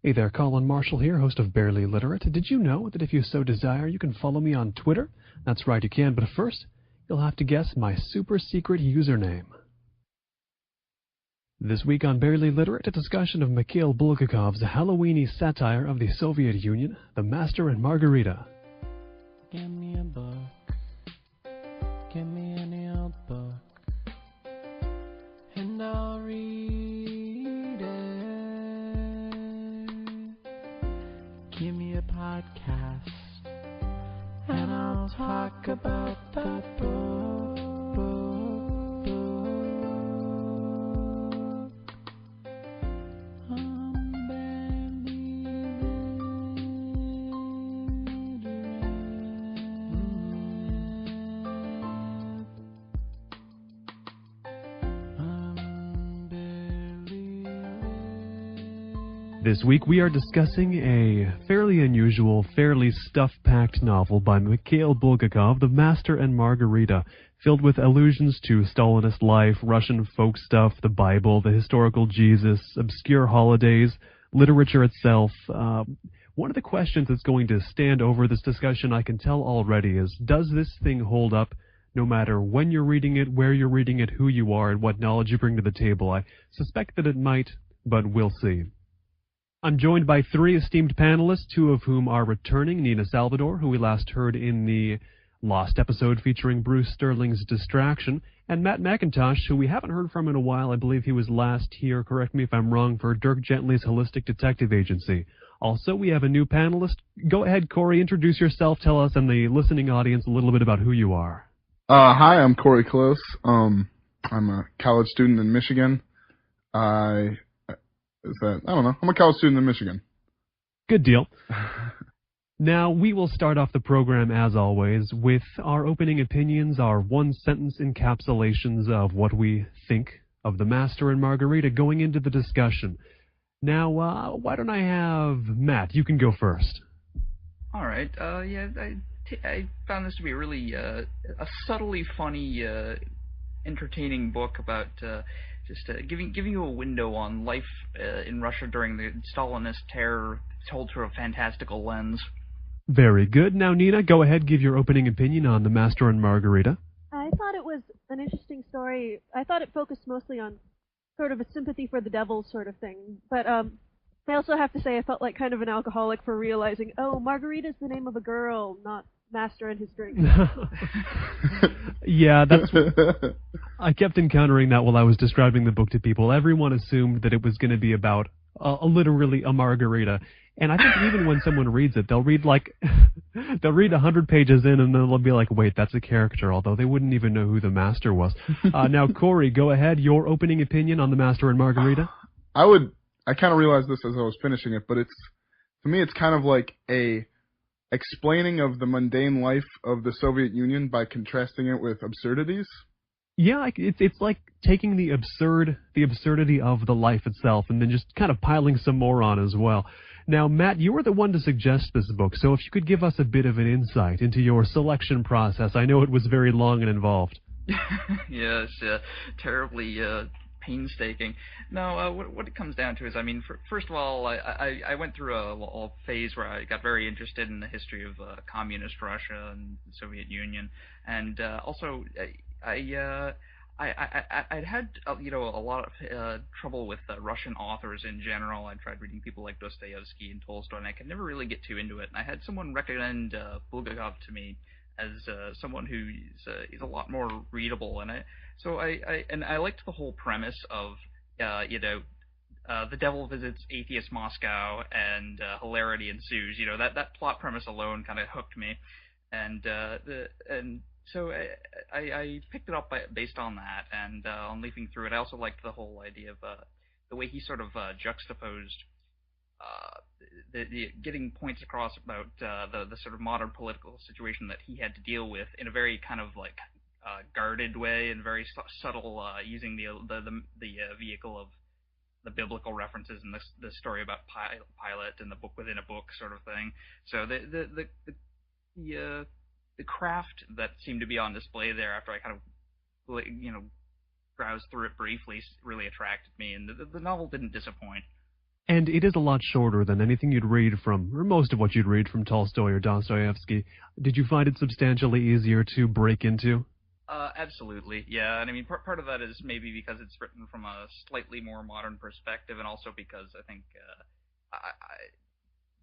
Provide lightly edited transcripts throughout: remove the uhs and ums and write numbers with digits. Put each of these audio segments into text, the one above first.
Hey there, Colin Marshall here, host of Barely Literate. Did you know that if you so desire, you can follow me on Twitter? That's right, you can, but first, you'll have to guess my super secret username. This week on Barely Literate, a discussion of Mikhail Bulgakov's Halloweeny satire of the Soviet Union, The Master and Margarita. Give me a book. Give me any old book. And I'll read it. Give me a podcast. And I'll talk about the book. This week we are discussing a fairly unusual, fairly stuff-packed novel by Mikhail Bulgakov, The Master and Margarita, filled with allusions to Stalinist life, Russian folk stuff, the Bible, the historical Jesus, obscure holidays, literature itself. One of the questions that's going to stand over this discussion, I can tell already, is does this thing hold up no matter when you're reading it, where you're reading it, who you are, and what knowledge you bring to the table? I suspect that it might, but we'll see. I'm joined by three esteemed panelists, two of whom are returning. Nina Salvador, who we last heard in the Lost episode featuring Bruce Sterling's Distraction, and Matt McIntosh, who we haven't heard from in a while. I believe he was last here, correct me if I'm wrong, for Dirk Gently's Holistic Detective Agency. Also, we have a new panelist. Go ahead, Corey, introduce yourself, tell us and the listening audience a little bit about who you are. Hi, I'm Corey Close. I'm a college student in Michigan. I'm a college student in Michigan. Good deal. Now, we will start off the program, as always, with our opening opinions, our one-sentence encapsulations of what we think of The Master and Margarita going into the discussion. Now, why don't I have Matt? You can go first. All right. I found this to be a really a subtly funny, entertaining book about just giving you a window on life in Russia during the Stalinist terror, told through a fantastical lens. Very good. Now, Nina, go ahead, give your opening opinion on The Master and Margarita. I thought it was an interesting story. I thought it focused mostly on sort of a sympathy for the devil sort of thing. But I also have to say I felt like kind of an alcoholic for realizing, oh, Margarita's the name of a girl, not Master and his drink. Yeah, that's... I kept encountering that while I was describing the book to people. Everyone assumed that it was going to be about literally a margarita. And I think even when someone reads it, they'll read 100 pages in and then they'll be like, wait, that's a character, although they wouldn't even know who the Master was. Now, Corey, go ahead. Your opening opinion on The Master and Margarita? I kind of realized this as I was finishing it, but to me, it's kind of like a explaining of the mundane life of the Soviet Union by contrasting it with absurdities. Yeah, it's like taking the absurdity of the life itself and then just kind of piling some more on as well. Now, Matt, you were the one to suggest this book, so if you could give us a bit of an insight into your selection process. I know it was very long and involved. Yes, terribly painstaking. No, what it comes down to is, I mean, first of all, I went through a phase where I got very interested in the history of communist Russia and the Soviet Union, and also I'd had a lot of trouble with Russian authors in general. I tried reading people like Dostoevsky and Tolstoy, and I could never really get too into it. And I had someone recommend Bulgakov to me as someone who is a lot more readable, and I liked the whole premise of the devil visits atheist Moscow and hilarity ensues. That plot premise alone kind of hooked me, and so I picked it up based on that, and on leafing through it, I also liked the whole idea of the way he sort of juxtaposed the getting points across about the sort of modern political situation that he had to deal with in a very kind of like guarded way and very subtle, using the vehicle of the biblical references and the story about Pilate and the book within a book sort of thing. So the craft that seemed to be on display there after I kind of browsed through it briefly really attracted me, and the novel didn't disappoint. And it is a lot shorter than anything you'd read from, or most of what you'd read from Tolstoy or Dostoevsky. Did you find it substantially easier to break into? Absolutely, yeah. And I mean, part of that is maybe because it's written from a slightly more modern perspective, and also because I think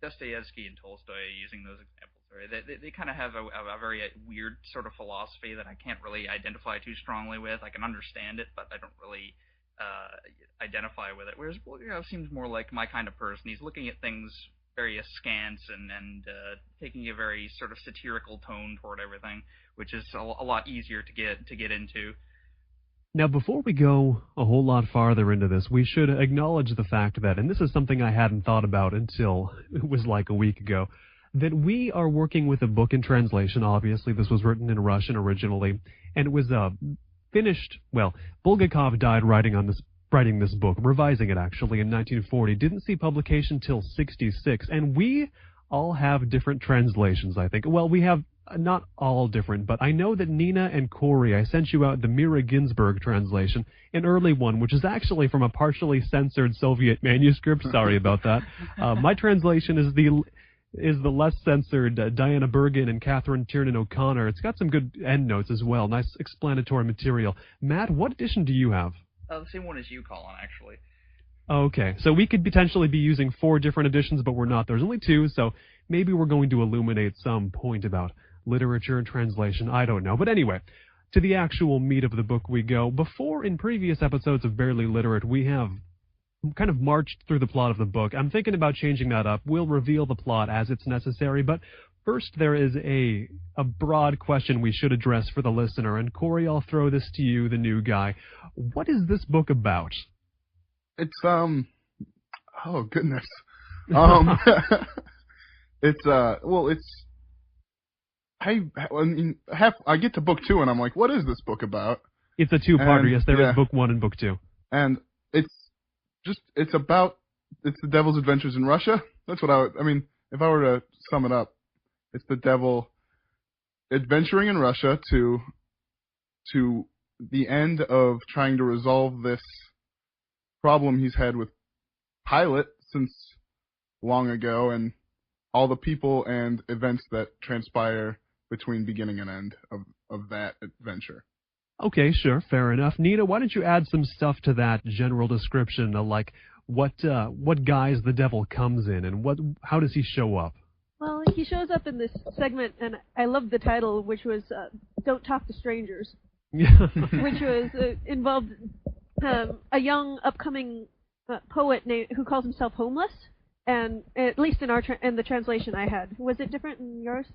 Dostoevsky and Tolstoy, using those examples, right? They kind of have a very weird sort of philosophy that I can't really identify too strongly with. I can understand it, but I don't really identify with it. Whereas Bulgakov seems more like my kind of person. He's looking at things very askance and taking a very sort of satirical tone toward everything, which is a lot easier to get into. Now, before we go a whole lot farther into this, we should acknowledge the fact that, and this is something I hadn't thought about until it was like a week ago, that we are working with a book in translation. Obviously, this was written in Russian originally, and it was finished. Well, Bulgakov died writing this book, revising it actually in 1940. Didn't see publication till 1966, and we all have different translations, I think. Well, we have not all different, but I know that Nina and Corey, I sent you out the Mira Ginsburg translation, an early one, which is actually from a partially censored Soviet manuscript. Sorry about that. My translation is the less censored Diana Bergen and Catherine Tiernan O'Connor. It's got some good endnotes as well, nice explanatory material. Matt, what edition do you have? The same one as you, Colin, actually. Okay, so we could potentially be using 4 different editions, but we're not. There's only 2, so maybe we're going to illuminate some point about literature and translation. I don't know. But anyway, to the actual meat of the book we go. Before, in previous episodes of Barely Literate, we have kind of marched through the plot of the book. I'm thinking about changing that up. We'll reveal the plot as it's necessary, but first there is a broad question we should address for the listener. And Corey, I'll throw this to you, the new guy. What is this book about? It's oh goodness. I get to book 2 and I'm like, what is this book about? It's a 2-parter. Yes, there is book 1 and book 2. And it's the devil's adventures in Russia. That's what I mean, if I were to sum it up, it's the devil adventuring in Russia to the end of trying to resolve this problem he's had with Pilate since long ago, and all the people and events that transpire between beginning and end of that adventure. Okay, sure, fair enough. Nina, why don't you add some stuff to that general description, like what guise the devil comes in, and how does he show up? Well, he shows up in this segment, and I love the title, which was "Don't Talk to Strangers," which was involved a young upcoming poet who calls himself homeless, and at least in the translation I had, was it different in yours?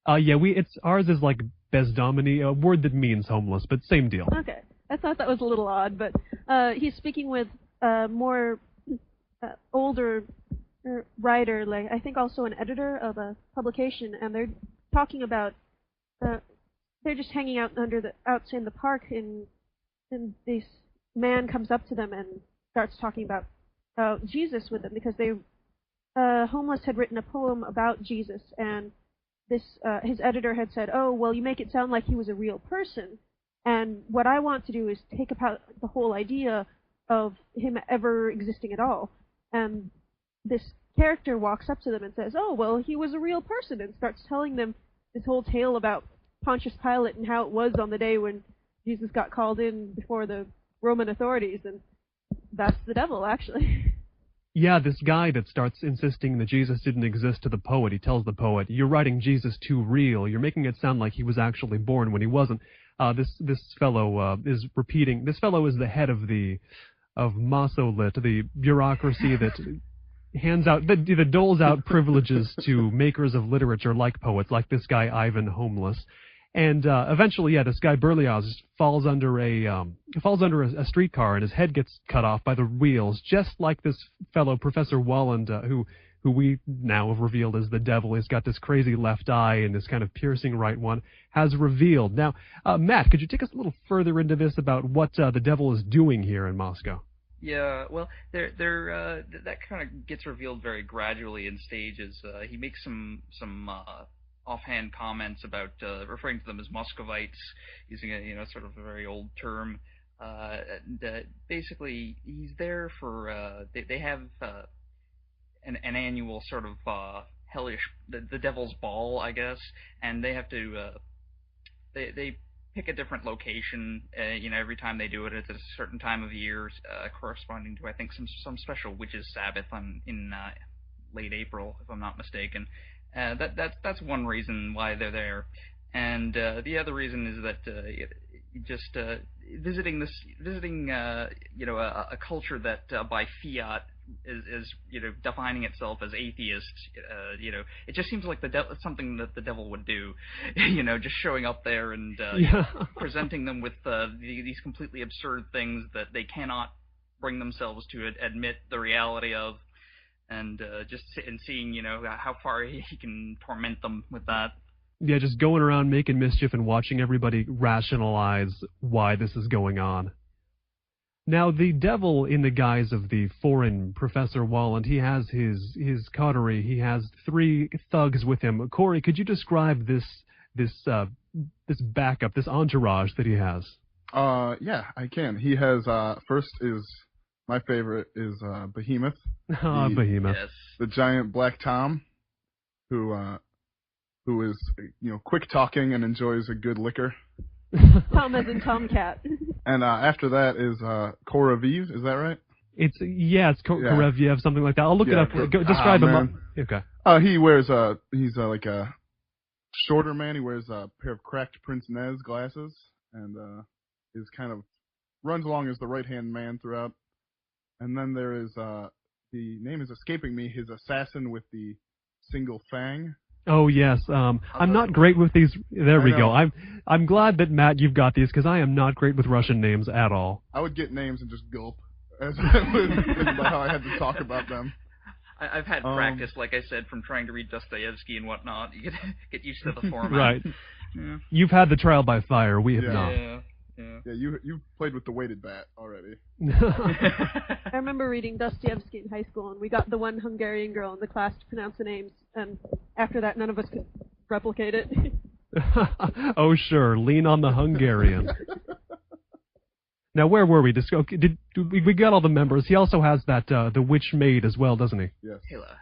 Yeah, ours is like bezdomini, a word that means homeless, but same deal. Okay, I thought that was a little odd, but he's speaking with more older writer, like I think also an editor of a publication, and they're talking about they're just hanging out outside the park, and this man comes up to them and starts talking about Jesus with them, because they homeless had written a poem about Jesus, and this his editor had said, "Oh, well, you make it sound like he was a real person, and what I want to do is take apart the whole idea of him ever existing at all." And this character walks up to them and says, "Oh, well, he was a real person," and starts telling them this whole tale about Pontius Pilate and how it was on the day when Jesus got called in before the Roman authorities, and that's the devil, actually. Yeah, this guy that starts insisting that Jesus didn't exist to the poet, he tells the poet, "You're writing Jesus too real. You're making it sound like he was actually born when he wasn't." This fellow is repeating. This fellow is the head of Masolit, the bureaucracy that hands out, that doles out privileges to makers of literature like poets, like this guy Ivan Homeless. And eventually, this guy Berlioz falls under a streetcar, and his head gets cut off by the wheels, just like this fellow Professor Walland, who we now have revealed as the devil. He's got this crazy left eye and this kind of piercing right one, has revealed. Now, Matt, could you take us a little further into this about what the devil is doing here in Moscow? Yeah, well, that kind of gets revealed very gradually in stages. He makes some offhand comments about referring to them as Muscovites, using a sort of a very old term. And basically, he's there for they have an annual sort of hellish the Devil's Ball, I guess, and they have to they pick a different location, every time they do it. It's at a certain time of year, corresponding to I think some special witches' Sabbath in late April, if I'm not mistaken. That's one reason why they're there, and the other reason is that just visiting a culture that by fiat is defining itself as atheist. It just seems like something that the devil would do. Just showing up there and presenting them with these completely absurd things that they cannot bring themselves to admit the reality of, and seeing how far he can torment them with that. Yeah, just going around making mischief and watching everybody rationalize why this is going on. Now, the devil, in the guise of the foreign Professor Walland, he has his coterie. He has 3 thugs with him. Corey, could you describe this backup, this entourage that he has? Yeah, I can. He has first is my favorite is Behemoth. Behemoth. Yes. The giant black Tom, who is quick talking and enjoys a good liquor. Tom as in Tomcat. And after that is Koraviv, is that right? It's Koreviev, something like that. I'll look it up. Describe him. Man. Okay. He wears he's like a shorter man. He wears a pair of cracked Prince Nez glasses, and is kind of runs along as the right-hand man throughout. And then there is the name is escaping me. His assassin with the single fang. Oh yes, I'm not great with these. There we go. I'm glad that Matt, you've got these, because I am not great with Russian names at all. I would get names and just gulp, as how I had to talk about them. I've had practice, like I said, from trying to read Dostoevsky and whatnot. You get used to the format. Right. Yeah. You've had the trial by fire. We have not. Yeah, you played with the weighted bat already. I remember reading Dostoevsky in high school, and we got the one Hungarian girl in the class to pronounce the names, and after that, none of us could replicate it. Oh, sure. Lean on the Hungarian. Now, where were we? We got all the members. He also has that the witch maid as well, doesn't he? Yes. Hela.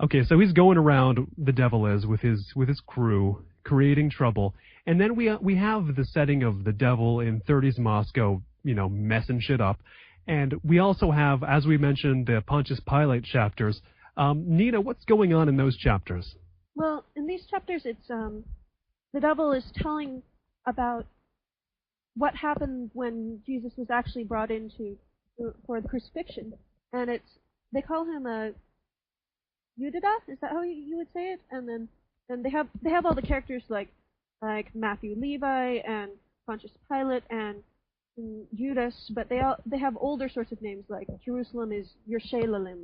Okay, so he's going around, the devil is, with his crew, creating trouble. And then we have the setting of the devil in 30s Moscow, messing shit up. And we also have, as we mentioned, the Pontius Pilate chapters. Nina, what's going on in those chapters? Well, in these chapters, it's the devil is telling about what happened when Jesus was actually brought in for the crucifixion, and they call him a Yudida. Is that how you would say it? And then they have all the characters like Matthew Levi and Pontius Pilate and Judas, but they have older sorts of names, like Jerusalem is Yerushalayim.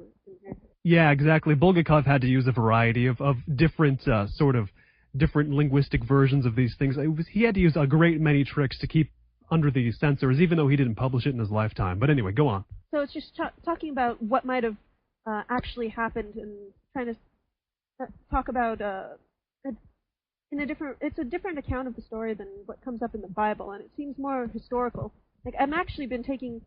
Yeah, exactly. Bulgakov had to use a variety of different different linguistic versions of these things. He had to use a great many tricks to keep under the censors, even though he didn't publish it in his lifetime. But anyway, go on. So it's just talking about what might have actually happened, and trying to talk about it's a different account of the story than what comes up in the Bible, and it seems more historical. Like, I've actually been taking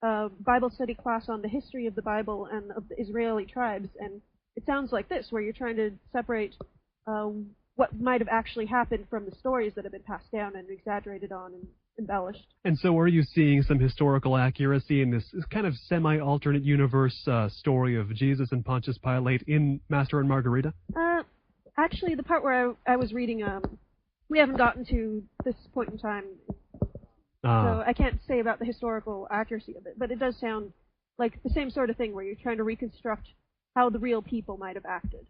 a Bible study class on the history of the Bible and of the Israeli tribes, and it sounds like this, where you're trying to separate what might have actually happened from the stories that have been passed down and exaggerated on and embellished. And so are you seeing some historical accuracy in this kind of semi-alternate universe story of Jesus and Pontius Pilate in Master and Margarita? Actually, the part where I was reading, we haven't gotten to this point in time, so I can't say about the historical accuracy of it, but it does sound like the same sort of thing where you're trying to reconstruct how the real people might have acted.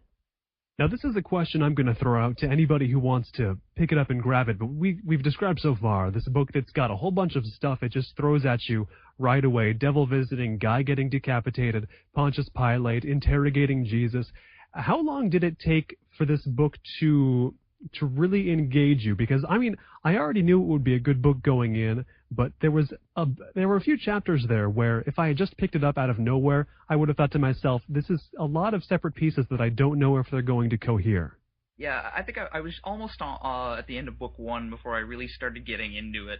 Now, this is a question I'm going to throw out to anybody who wants to pick it up and grab it, but we've described so far this book that's got a whole bunch of stuff it just throws at you right away. Devil visiting, guy getting decapitated, Pontius Pilate, interrogating Jesus. How long did it take for this book to really engage you? Because, I mean, I already knew it would be a good book going in, but there were a few chapters there where if I had just picked it up out of nowhere, I would have thought to myself, this is a lot of separate pieces that I don't know if they're going to cohere. Yeah, I think I was almost at the end of book one before I really started getting into it.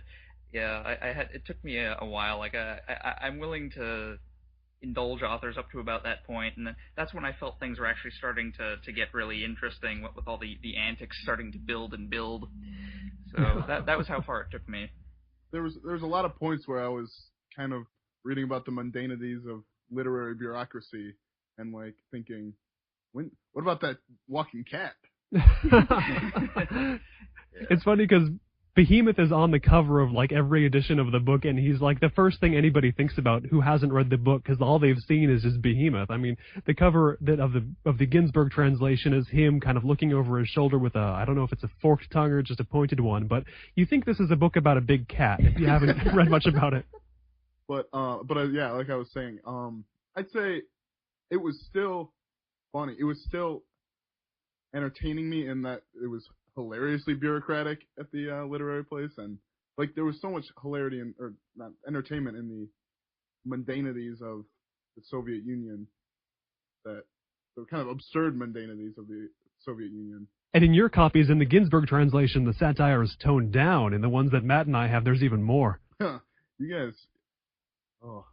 Yeah, it took me a while. Like, I'm willing to indulge authors up to about that point, and then that's when I felt things were actually starting to get really interesting, with all the antics starting to build and build. So that was how far it took me. There's a lot of points where I was kind of reading about the mundanities of literary bureaucracy and like thinking, what about that walking cat? It's funny because Behemoth is on the cover of like every edition of the book, and he's like the first thing anybody thinks about who hasn't read the book, because all they've seen is just Behemoth. I mean, the cover of the Ginsberg translation is him kind of looking over his shoulder with I don't know if it's a forked tongue or just a pointed one, but you think this is a book about a big cat if you haven't read much about it. But yeah, like I was saying, I'd say it was still funny. It was still entertaining me in that it was hilariously bureaucratic at the literary place, and like there was so much hilarity or not entertainment in the mundanities of the Soviet Union, that the kind of absurd mundanities of the Soviet Union. And in your copies, in the Ginsberg translation, the satire is toned down. In the ones that Matt and I have, there's even more. You guys. Oh.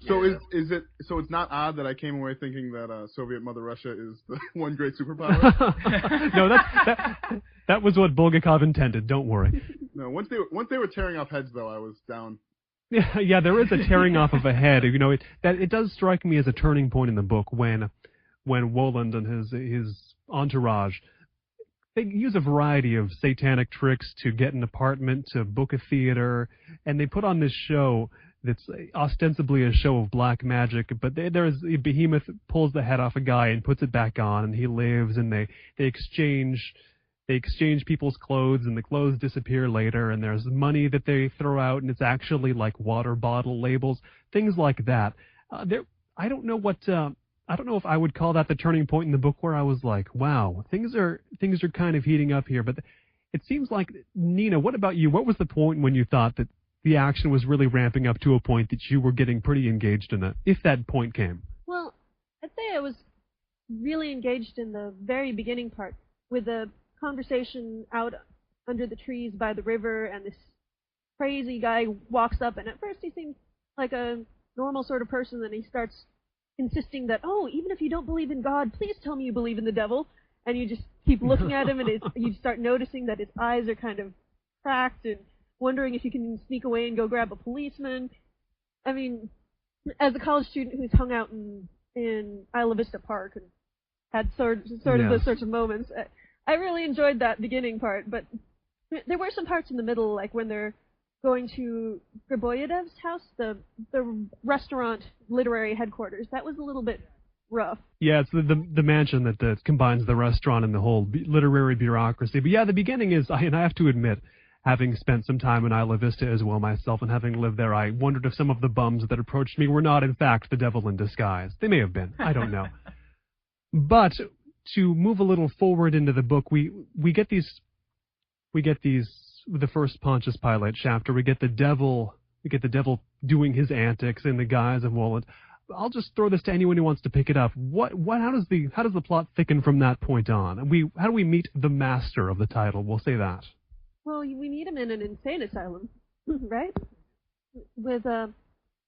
So is it so it's not odd that I came away thinking that Soviet Mother Russia is the one great superpower? No, that was what Bulgakov intended. Don't worry. No, once they were tearing off heads, though, I was down. Yeah, there is a tearing off of a head. You know, it does strike me as a turning point in the book when Woland and his entourage, they use a variety of satanic tricks to get an apartment, to book a theater, and they put on this show that's ostensibly a show of black magic, but there's Behemoth pulls the head off a guy and puts it back on, and he lives, and they exchange people's clothes, and the clothes disappear later, and there's money that they throw out, and it's actually like water bottle labels, things like that. I don't know if I would call that the turning point in the book where I was like, wow, things are kind of heating up here. But it seems like, Nina, what about you? What was the point when you thought that the action was really ramping up to a point that you were getting pretty engaged in it, if that point came? Well, I'd say I was really engaged in the very beginning part, with the conversation out under the trees by the river, and this crazy guy walks up, and at first he seems like a normal sort of person, then he starts insisting that, oh, even if you don't believe in God, please tell me you believe in the devil. And you just keep looking at him, and you start noticing that his eyes are kind of cracked, and wondering if you can sneak away and go grab a policeman. I mean, as a college student who's hung out in Isla Vista Park and had sort of those sorts of moments, I really enjoyed that beginning part, but there were some parts in the middle, like when they're going to Griboyedov's house, the restaurant literary headquarters. That was a little bit rough. Yeah, it's the mansion that combines the restaurant and the whole literary bureaucracy. But yeah, the beginning is, and I have to admit, having spent some time in Isla Vista as well myself, and having lived there, I wondered if some of the bums that approached me were not, in fact, the devil in disguise. They may have been. I don't know. But to move a little forward into the book, we get these, the first Pontius Pilate chapter, we get the devil doing his antics in the guise of Woland. I'll just throw this to anyone who wants to pick it up. How does the plot thicken from that point on? How do we meet the master of the title? We'll say that. Well, we meet him in an insane asylum, right? With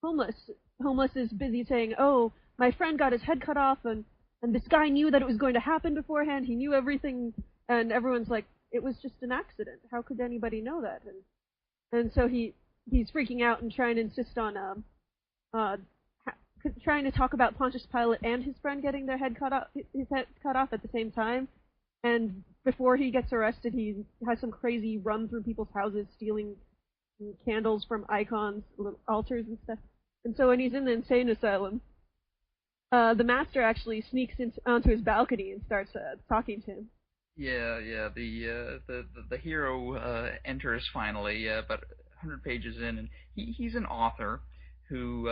homeless. Homeless is busy saying, oh, my friend got his head cut off, and this guy knew that it was going to happen beforehand. He knew everything, and everyone's like, it was just an accident. How could anybody know that? And so he's freaking out and trying to insist on trying to talk about Pontius Pilate and his friend getting their head cut off at the same time. And before he gets arrested, he has some crazy run through people's houses, stealing candles from icons, little altars and stuff. And so when he's in the insane asylum, the master actually sneaks onto his balcony and starts talking to him. Yeah. The hero enters finally, about 100 pages in, and he's an author who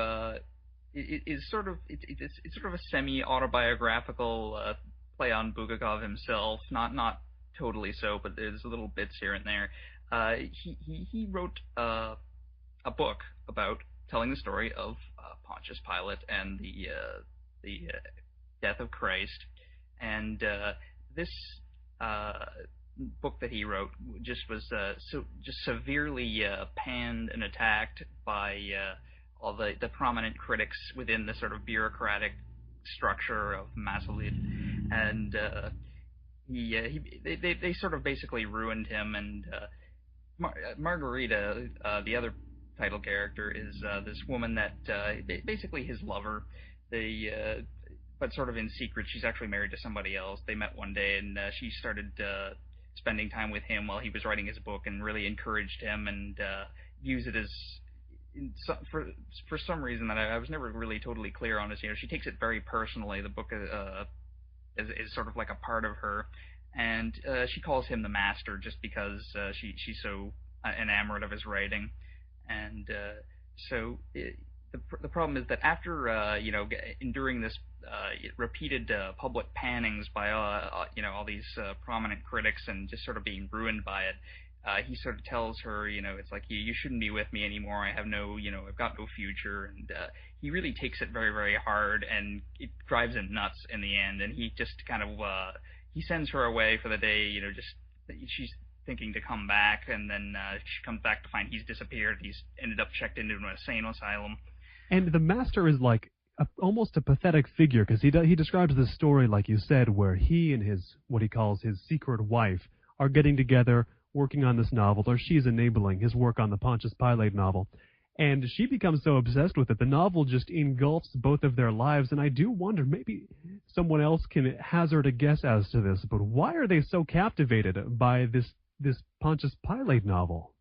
is sort of it's sort of a semi-autobiographical play on Bulgakov himself, not totally so, but there's little bits here and there. He wrote a book about telling the story of Pontius Pilate and the death of Christ, and this book that he wrote just was severely panned and attacked by all the prominent critics within the sort of bureaucratic structure of Massolid, and they sort of basically ruined him. And Margarita, the other title character, is this woman that basically his lover. But sort of in secret, she's actually married to somebody else. They met one day, and she started spending time with him while he was writing his book, and really encouraged him, and used it as for some reason that I was never really totally clear on. Is she takes it very personally. The book is sort of like a part of her, and she calls him the master just because she's so enamored of his writing, and so. The problem is that after enduring this repeated public pannings by all these prominent critics, and just sort of being ruined by it, he sort of tells her, it's like, you shouldn't be with me anymore. I have no, I've got no future. And he really takes it very, very hard, and it drives him nuts in the end. And he just kind of he sends her away for the day. She's thinking to come back, and then she comes back to find he's disappeared. He's ended up checked into an insane asylum. And the Master is like almost a pathetic figure, because he describes this story, like you said, where he and his, what he calls his secret wife, are getting together, working on this novel, or she's enabling his work on the Pontius Pilate novel. And she becomes so obsessed with it, the novel just engulfs both of their lives. And I do wonder, maybe someone else can hazard a guess as to this, but why are they so captivated by this Pontius Pilate novel?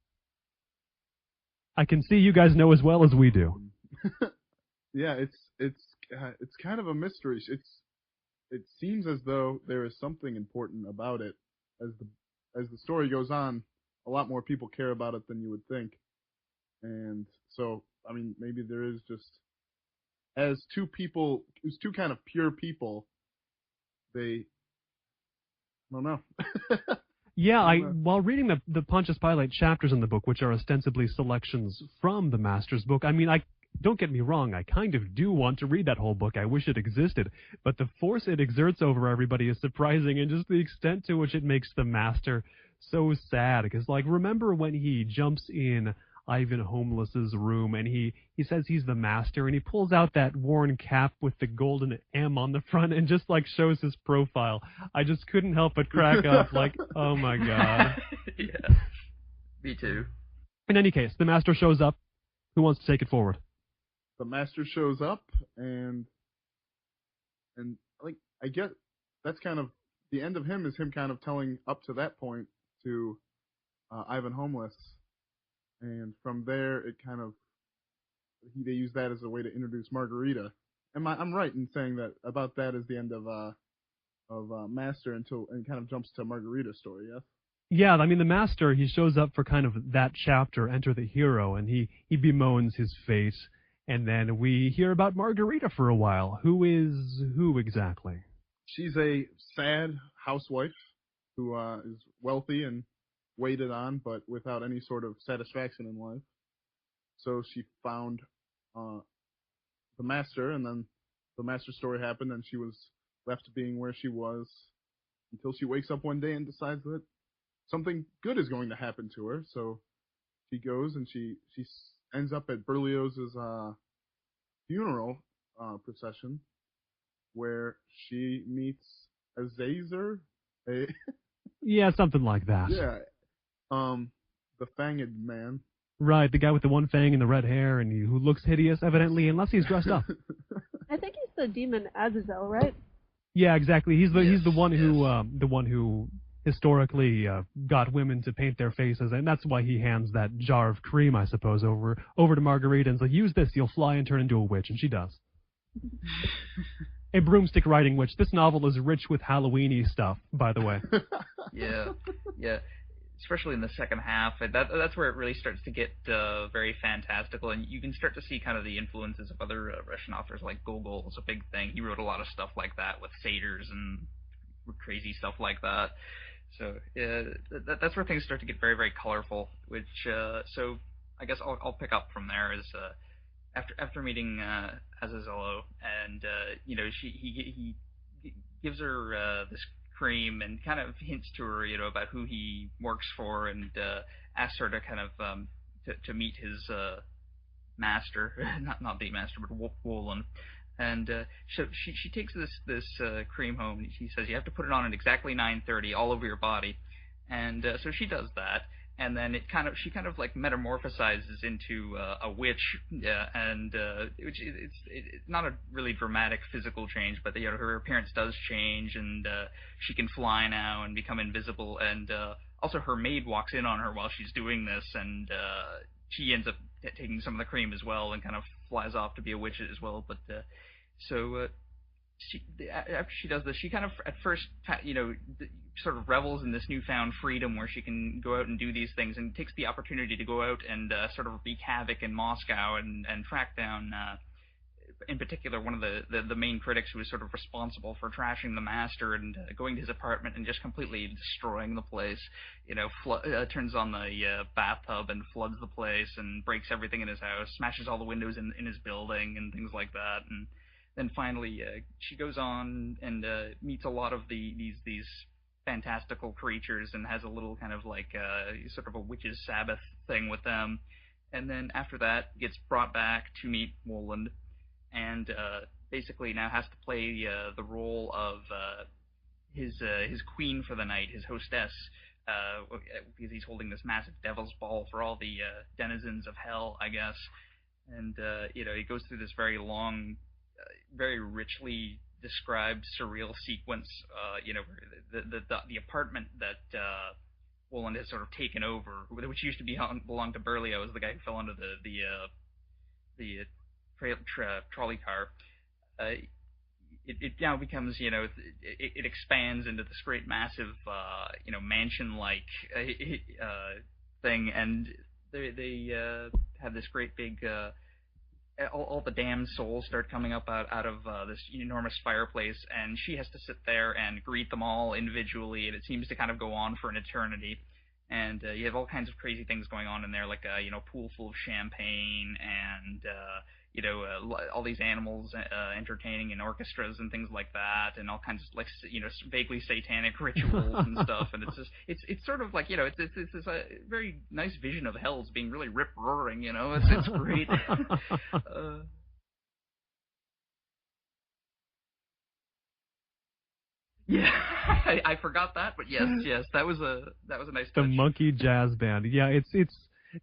I can see you guys know as well as we do. Yeah, it's kind of a mystery. It seems as though there is something important about it. As the story goes on, a lot more people care about it than you would think. And so, I mean, maybe there is just, as two kind of pure people, I don't know. Yeah, while reading the Pontius Pilate chapters in the book, which are ostensibly selections from the Master's book, I mean, don't get me wrong, I kind of do want to read that whole book. I wish it existed. But the force it exerts over everybody is surprising, and just the extent to which it makes the Master so sad. Because, remember when he jumps in Ivan Homeless's room, and he says he's the Master, and he pulls out that worn cap with the golden M on the front and just, shows his profile. I just couldn't help but crack up, oh my god. Yeah, me too. In any case, the Master shows up. Who wants to take it forward? The Master shows up, and I guess that's kind of the end of him, is him kind of telling up to that point to Ivan Homeless, and from there it kind of they use that as a way to introduce Margarita. I'm right in saying that about that is the end of Master and kind of jumps to Margarita's story, yes? Yeah, I mean, the Master, he shows up for kind of that chapter, Enter the Hero, and he bemoans his fate. And then we hear about Margarita for a while. Who is who exactly? She's a sad housewife who is wealthy and waited on, but without any sort of satisfaction in life. So she found the Master, and then the Master story happened, and she was left being where she was until she wakes up one day and decides that something good is going to happen to her. So she goes and she ends up at Berlioz's funeral procession, where she meets Azazer. Yeah, something like that. Yeah, the fanged man. Right, the guy with the one fang and the red hair, and who looks hideous, evidently, unless he's dressed up. I think he's the demon Azazel, right? Yeah, exactly. He's the one who historically got women to paint their faces, and that's why he hands that jar of cream, I suppose, over to Margarita and says, "Use this, you'll fly and turn into a witch," and she does. A broomstick riding witch. This novel is rich with Halloween-y stuff, by the way. Yeah. Especially in the second half, that's where it really starts to get very fantastical, and you can start to see kind of the influences of other Russian authors, like Gogol is a big thing. He wrote a lot of stuff like that with satyrs and crazy stuff like that. So that's where things start to get very, very colorful. Which so I guess I'll pick up from there. Is after meeting Azazello, and he gives her this cream and kind of hints to her, about who he works for, and asks her to kind of to meet his master, not the master, but Woland. And so she takes this cream home. And she says you have to put it on at exactly 9:30 all over your body, and so she does that. And then she kind of like metamorphosizes into a witch, and it's not a really dramatic physical change, but her appearance does change, and she can fly now and become invisible. And also her maid walks in on her while she's doing this, and she ends up taking some of the cream as well, and kind of flies off to be a witch as well. But after she does this, she kind of at first, sort of revels in this newfound freedom where she can go out and do these things, and takes the opportunity to go out and sort of wreak havoc in Moscow and track down, in particular, one of the main critics who was sort of responsible for trashing the master, and going to his apartment and just completely destroying the place. Turns on the bathtub and floods the place and breaks everything in his house, smashes all the windows in his building and things like that. And then finally, she goes on and meets a lot of these fantastical creatures, and has a little kind of like sort of a witch's Sabbath thing with them. And then after that, gets brought back to meet Woland, and basically now has to play the role of his queen for the night, his hostess, because he's holding this massive devil's ball for all the denizens of hell, I guess. And he goes through this very long, very richly described surreal sequence, the apartment that Woland has sort of taken over, which used to belong to Berlioz, the guy who fell under the trolley car. It now becomes, it expands into this great massive, mansion-like thing, and they have this great big. All the damned souls start coming up out of this enormous fireplace, and she has to sit there and greet them all individually, and it seems to kind of go on for an eternity. And you have all kinds of crazy things going on in there, like a pool full of champagne, and all these animals entertaining in orchestras and things like that, and all kinds of vaguely satanic rituals and stuff. And it's sort of like it's a very nice vision of hell. It's being really rip roaring. It's great. Yeah, I forgot that, but yes, that was a nice touch. The Monkey Jazz Band. Yeah,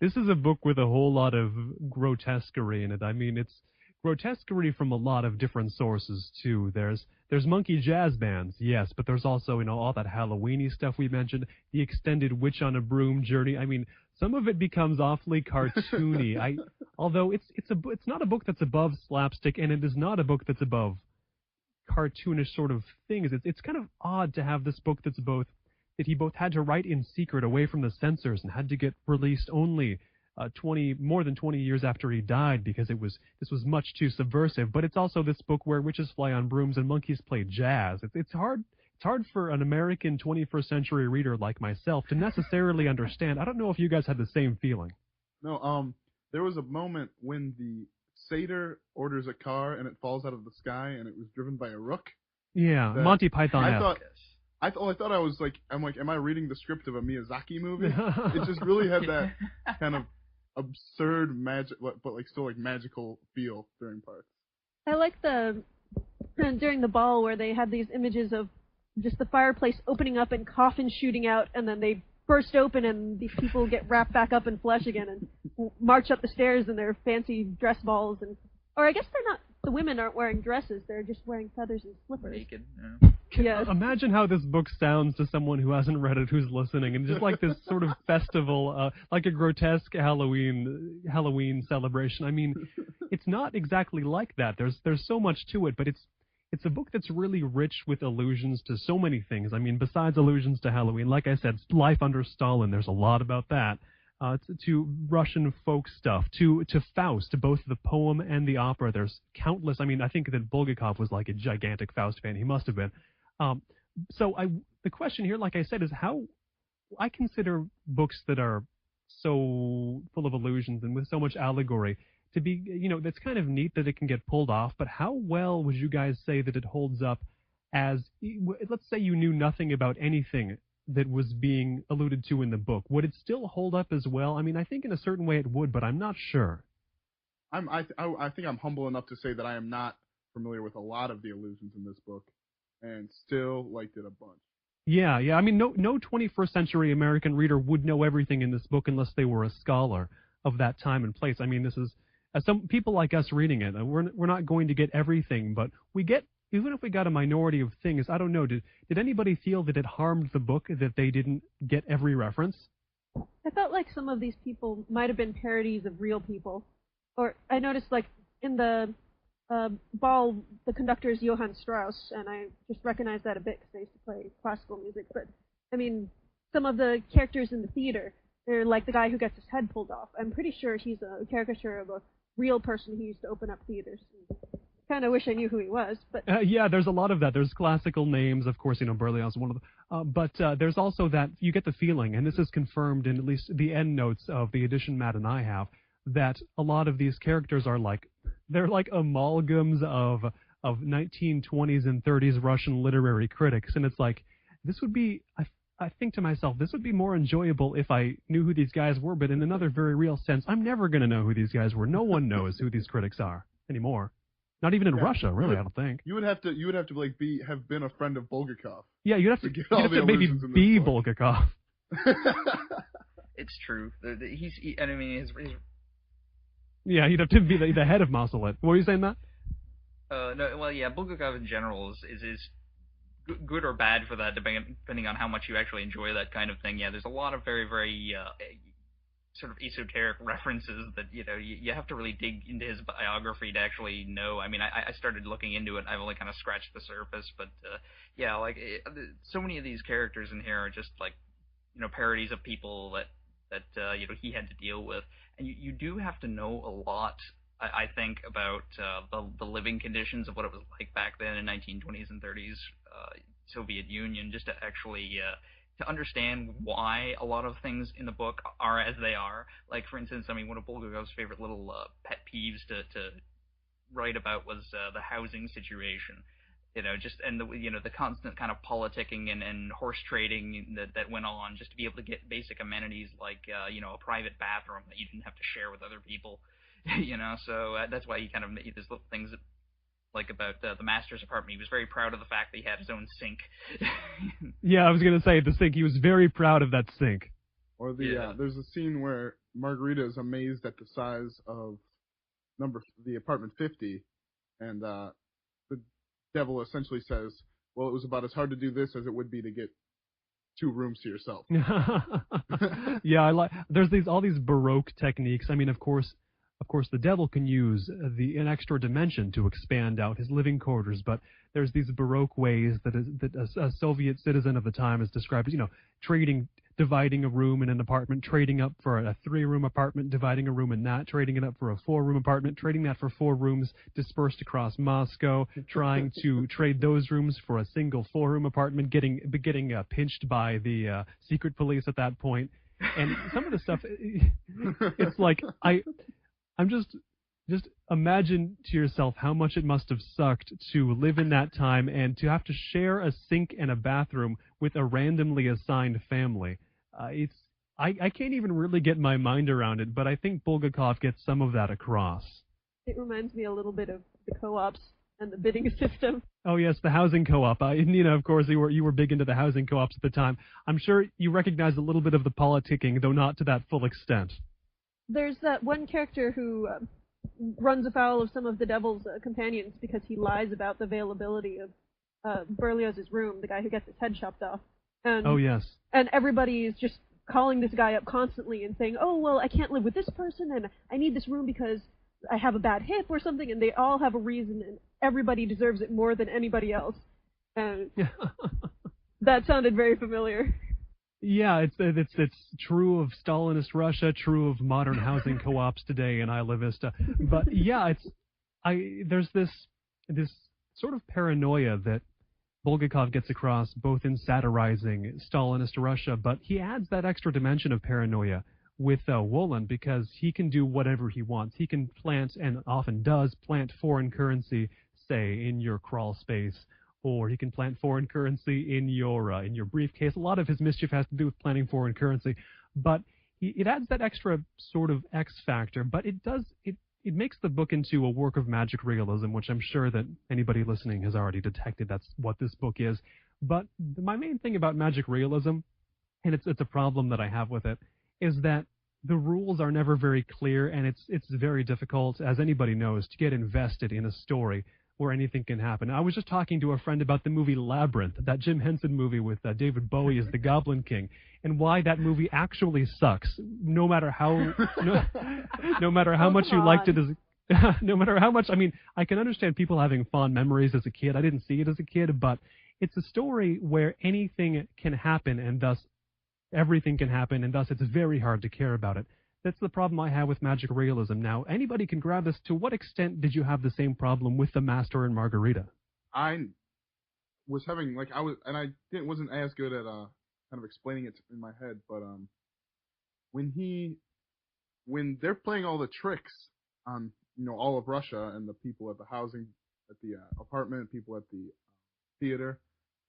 this is a book with a whole lot of grotesquerie in it. I mean, it's grotesquerie from a lot of different sources too. There's monkey jazz bands, yes, but there's also all that Halloweeny stuff we mentioned, the extended Witch on a Broom journey. I mean, some of it becomes awfully cartoony. Although it's not a book that's above slapstick, and it is not a book that's above cartoonish sort of things. It's kind of odd to have this book that he both had to write in secret away from the censors and had to get released only more than 20 years after he died, because this was much too subversive. But it's also this book where witches fly on brooms and monkeys play jazz. It's hard for an American 21st century reader like myself to necessarily understand. I don't know if you guys had the same feeling. No, there was a moment when the satyr orders a car and it falls out of the sky and it was driven by a rook. Yeah, Monty Python-esque. I thought I was like, am I reading the script of a Miyazaki movie? It just really had that kind of absurd magic, but like still like magical feel during parts. I like during the ball where they had these images of just the fireplace opening up and coffins shooting out, and then they burst open and these people get wrapped back up in flesh again and march up the stairs in their fancy dress balls, or I guess the women aren't wearing dresses, they're just wearing feathers and slippers. Naked. Yes. Imagine how this book sounds to someone who hasn't read it, who's listening, and just like this sort of festival, like a grotesque Halloween celebration. I mean, it's not exactly like that. There's so much to it, but it's a book that's really rich with allusions to so many things. I mean, besides allusions to Halloween, like I said, life under Stalin, there's a lot about that. To Russian folk stuff, to Faust, to both the poem and the opera. There's countless. I mean, I think that Bulgakov was like a gigantic Faust fan. He must have been. The question here, like I said, is how I consider books that are so full of allusions and with so much allegory to be, that's kind of neat that it can get pulled off, but how well would you guys say that it holds up as, let's say you knew nothing about anything that was being alluded to in the book? Would it still hold up as well? I mean, I think in a certain way it would, but I'm not sure. I think I'm humble enough to say that I am not familiar with a lot of the allusions in this book, and still liked it a bunch. Yeah. I mean, no 21st century American reader would know everything in this book unless they were a scholar of that time and place. I mean, this is as some people like us reading it, we're not going to get everything, but we get, even if we got a minority of things. I don't know. Did anybody feel that it harmed the book that they didn't get every reference? I felt like some of these people might have been parodies of real people. Or I noticed, like, in the ball, the conductor is Johann Strauss, and I just recognized that a bit because I used to play classical music. But, I mean, some of the characters in the theater, they're like the guy who gets his head pulled off. I'm pretty sure he's a caricature of a real person who used to open up theaters. Kind of wish I knew who he was, but... Yeah, there's a lot of that. There's classical names, of course, Berlioz is one of them. But there's also that, you get the feeling, and this is confirmed in at least the end notes of the edition Matt and I have, that a lot of these characters are they're like amalgams of 1920s and 30s Russian literary critics, and it's like, this would be, I think to myself, this would be more enjoyable if I knew who these guys were, but in another very real sense, I'm never going to know who these guys were. No one knows who these critics are anymore. Not even in Russia, really, I don't think. You would have to like have been a friend of Bulgakov. Yeah, you'd have to maybe be Bulgakov. It's true. I mean, his yeah, you'd have to be the head of Mausolet. What were you saying, Matt? No, well, yeah, Bulgakov in general is good or bad for that, depending on how much you actually enjoy that kind of thing. Yeah, there's a lot of very, very sort of esoteric references that, you have to really dig into his biography to actually know. I mean, I started looking into it. I've only kind of scratched the surface, but yeah, like so many of these characters in here are just like, parodies of people that he had to deal with, and you do have to know a lot, I think, about the living conditions of what it was like back then in 1920s and 30s Soviet Union, just to actually to understand why a lot of things in the book are as they are. Like, for instance, I mean, one of Bulgakov's favorite little pet peeves to write about was the housing situation. And the constant kind of politicking and horse trading that went on just to be able to get basic amenities like, a private bathroom that you didn't have to share with other people. So that's why he kind of made these little things that, like about the master's apartment. He was very proud of the fact that he had his own sink. Yeah, I was going to say, the sink. He was very proud of that sink. Or there's a scene where Margarita is amazed at the size of the apartment 50, and the devil essentially says, well, it was about as hard to do this as it would be to get 2 rooms to yourself. Yeah, there's all these Baroque techniques. I mean, of course, the devil can use an extra dimension to expand out his living quarters, but there's these Baroque ways that a Soviet citizen of the time has described as, dividing a room in an apartment, trading up for a 3-room apartment, dividing a room in that, trading it up for a 4-room apartment, trading that for 4 rooms dispersed across Moscow, trying to trade those rooms for a single 4-room apartment, getting pinched by the secret police at that point. And some of the stuff, it's like, I'm just imagine to yourself how much it must have sucked to live in that time and to have to share a sink and a bathroom with a randomly assigned family. I can't even really get my mind around it, but I think Bulgakov gets some of that across. It reminds me a little bit of the co-ops and the bidding system. Oh yes, the housing co-op. Of course, you were big into the housing co-ops at the time. I'm sure you recognize a little bit of the politicking, though not to that full extent. There's that one character who runs afoul of some of the devil's companions because he lies about the availability of Berlioz's room, the guy who gets his head chopped off. And, oh, yes. And everybody is just calling this guy up constantly and saying, oh, well, I can't live with this person, and I need this room because I have a bad hip or something, and they all have a reason, and everybody deserves it more than anybody else. And that sounded very familiar. Yeah, it's true of Stalinist Russia, true of modern housing co-ops today in Isla Vista. But yeah, there's this sort of paranoia that Bulgakov gets across both in satirizing Stalinist Russia, but he adds that extra dimension of paranoia with Wolin because he can do whatever he wants. He can plant, and often does, plant foreign currency, say, in your crawl space, or he can plant foreign currency in your briefcase. A lot of his mischief has to do with planting foreign currency, but it adds that extra sort of X factor. But it it makes the book into a work of magic realism, which I'm sure that anybody listening has already detected that's what this book is. But my main thing about magic realism, and it's a problem that I have with it, is that the rules are never very clear, and it's very difficult, as anybody knows, to get invested in a story where anything can happen. I was just talking to a friend about the movie Labyrinth, that Jim Henson movie with David Bowie as the Goblin King, and why that movie actually sucks. No matter how no matter how much you liked it as no matter how much, I mean, I can understand people having fond memories as a kid. I didn't see it as a kid, but it's a story where anything can happen, and thus everything can happen, and thus it's very hard to care about it. That's the problem I have with magic realism. Now, anybody can grab this. To what extent did you have the same problem with the Master and Margarita? I was having wasn't as good at kind of explaining it in my head, but when they're playing all the tricks on all of Russia and the people at the housing, at the apartment, people at the theater,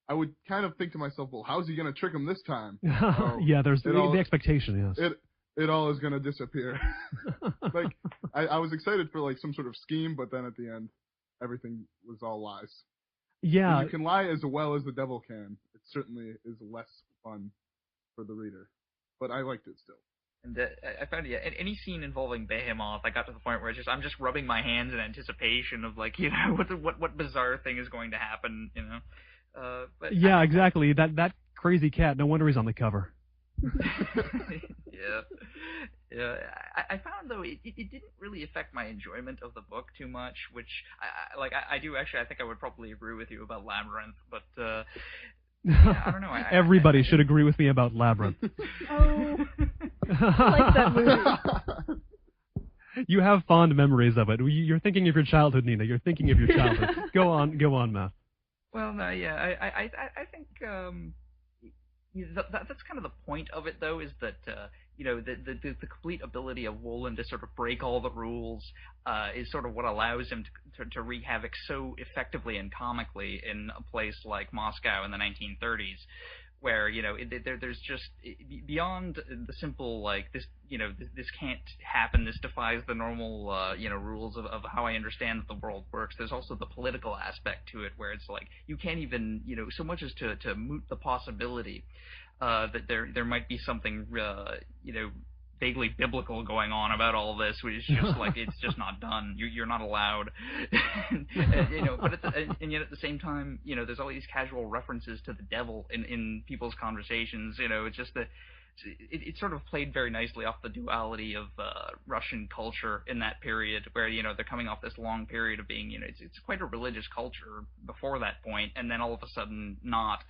I would kind of think to myself, well, how's he going to trick him this time? Yeah, there's the expectation, yes. It all is going to disappear. Like, I was excited for, like, some sort of scheme, but then at the end, everything was all lies. Yeah. When you can lie as well as the devil can, it certainly is less fun for the reader. But I liked it still. And I found any scene involving Behemoth, I got to the point where I'm just rubbing my hands in anticipation of, like, what bizarre thing is going to happen, But yeah, exactly. That crazy cat. No wonder he's on the cover. Yeah. I found though it didn't really affect my enjoyment of the book too much, which I do actually. I think I would probably agree with you about Labyrinth, but yeah, I don't know. Everybody should agree with me about Labyrinth. Oh, I like that movie. You have fond memories of it. You're thinking of your childhood, Nina. You're thinking of your childhood. Go on, Matt. Well, no, yeah, I think that's kind of the point of it, though, is that the complete ability of Wolin to sort of break all the rules is sort of what allows him to wreak havoc so effectively and comically in a place like Moscow in the 1930s, where there's just beyond the simple like this this can't happen, this defies the normal rules of how I understand that the world works. There's also the political aspect to it, where it's like you can't even so much as to moot the possibility that there might be something vaguely biblical going on about all this, which is just like it's just not done. You're not allowed, and yet at the same time, there's all these casual references to the devil in people's conversations. It's just that it sort of played very nicely off the duality of Russian culture in that period, where they're coming off this long period of being it's quite a religious culture before that point, and then all of a sudden not.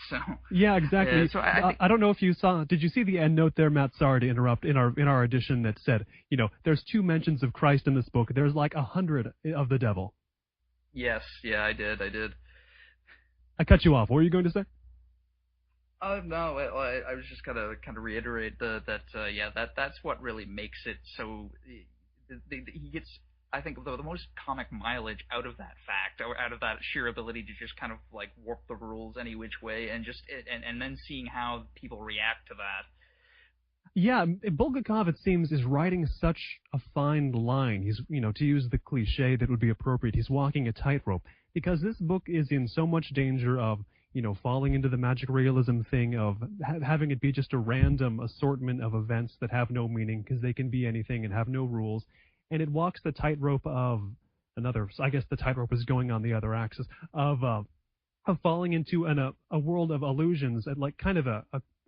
So yeah, exactly. Yeah, so I don't know if you saw. Did you see the end note there, Matt? Sorry to interrupt. In our edition that said there's 2 mentions of Christ in this book. There's like 100 of the devil. Yes, yeah, I did. I cut you off. What were you going to say? No, I was just gonna kind of reiterate that's what really makes it so. He gets, I think, the most comic mileage out of that fact, or out of that sheer ability to just kind of like warp the rules any which way, and just and then seeing how people react to that. Yeah, Bulgakov, it seems, is riding such a fine line. He's, to use the cliche that would be appropriate, he's walking a tightrope, because this book is in so much danger of falling into the magic realism thing of having it be just a random assortment of events that have no meaning because they can be anything and have no rules. And it walks the tightrope of I guess the tightrope is going on the other axis of falling into a world of illusions, and like kind of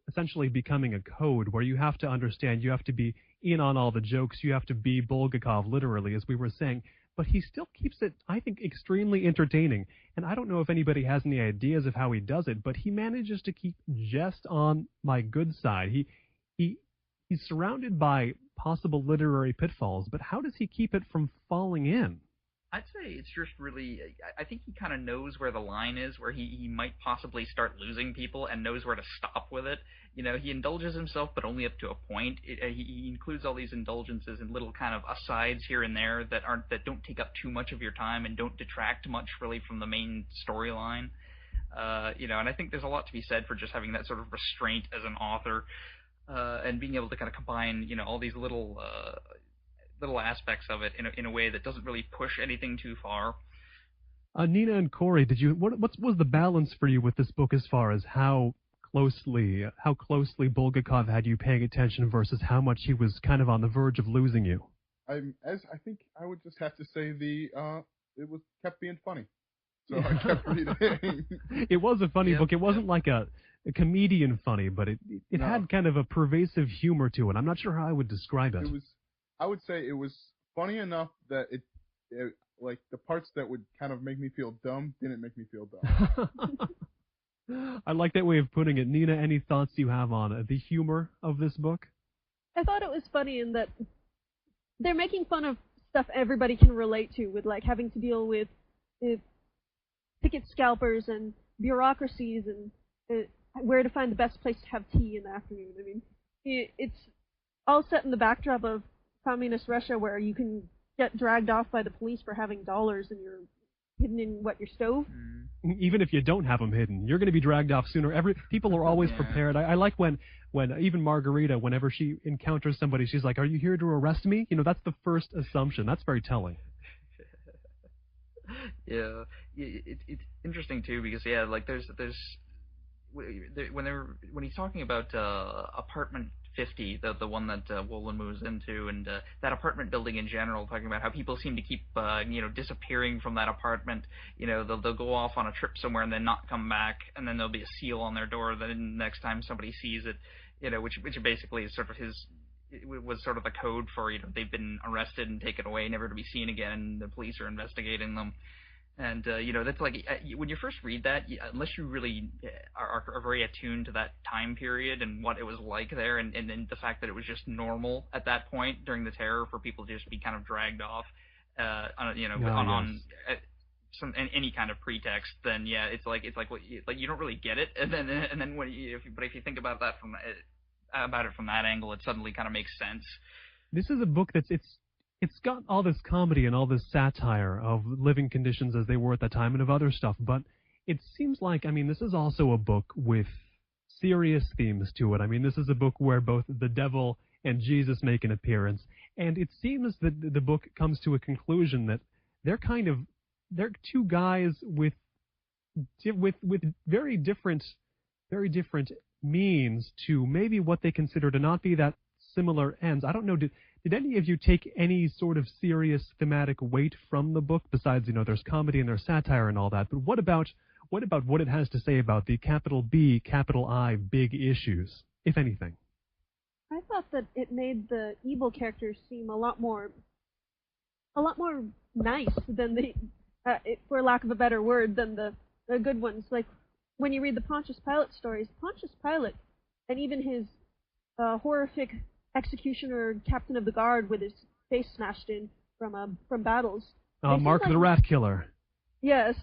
essentially becoming a code where you have to understand, you have to be in on all the jokes, you have to be Bulgakov literally, as we were saying. But he still keeps it, I think, extremely entertaining. And I don't know if anybody has any ideas of how he does it, but he manages to keep just on my good side. He's surrounded by possible literary pitfalls, but how does he keep it from falling in? I'd say it's just really, I think he kind of knows where the line is, where he might possibly start losing people and knows where to stop with it. He indulges himself, but only up to a point. He includes all these indulgences and little kind of asides here and there that don't take up too much of your time and don't detract much really from the main storyline. And I think there's a lot to be said for just having that sort of restraint as an author, and being able to kind of combine, all these little little aspects of it in a way that doesn't really push anything too far. Nina and Corey, what was the balance for you with this book as far as how closely Bulgakov had you paying attention versus how much he was kind of on the verge of losing you? I think I would just have to say it kept being funny, so I kept reading. It was a funny book. It wasn't like a comedian funny, but it No. had kind of a pervasive humor to it. I'm not sure how I would describe it. I would say it was funny enough that it like the parts that would kind of make me feel dumb didn't make me feel dumb. I like that way of putting it. Nina, any thoughts you have on the humor of this book? I thought it was funny in that they're making fun of stuff everybody can relate to, with like having to deal with ticket scalpers and bureaucracies and where to find the best place to have tea in the afternoon. I mean, it's all set in the backdrop of communist Russia, where you can get dragged off by the police for having dollars and you're hidden in your stove. Even if you don't have them hidden, you're going to be dragged off sooner. People are always prepared. I like when even Margarita, whenever she encounters somebody, she's like, "Are you here to arrest me?" That's the first assumption. That's very telling. Yeah, it's interesting too, because like there's when he's talking about apartment 50, the one that Wolin moves into, and that apartment building in general, talking about how people seem to keep disappearing from that apartment. They'll go off on a trip somewhere and then not come back, and then there'll be a seal on their door the next time somebody sees it. Which basically is sort of was sort of the code for they've been arrested and taken away, never to be seen again, and the police are investigating them. And that's like when you first read that, unless you really are very attuned to that time period and what it was like there, and then the fact that it was just normal at that point during the terror for people to just be kind of dragged off on any kind of pretext, then it's like you don't really get it, and then if you think about that from that angle, it suddenly kind of makes sense. This is a book it's got all this comedy and all this satire of living conditions as they were at that time and of other stuff, but it seems like, this is also a book with serious themes to it. This is a book where both the devil and Jesus make an appearance, and it seems that the book comes to a conclusion that they're two guys with very different means to maybe what they consider to not be that similar ends. I don't know, did any of you take any sort of serious thematic weight from the book besides, there's comedy and there's satire and all that, but what about what it has to say about the capital B, capital I big issues, if anything? I thought that it made the evil characters seem a lot more nice than for lack of a better word, than the good ones. Like, when you read the Pontius Pilate stories, Pontius Pilate, and even his horrific executioner, captain of the guard with his face smashed in from battles. Mark the Rat Killer. Yes.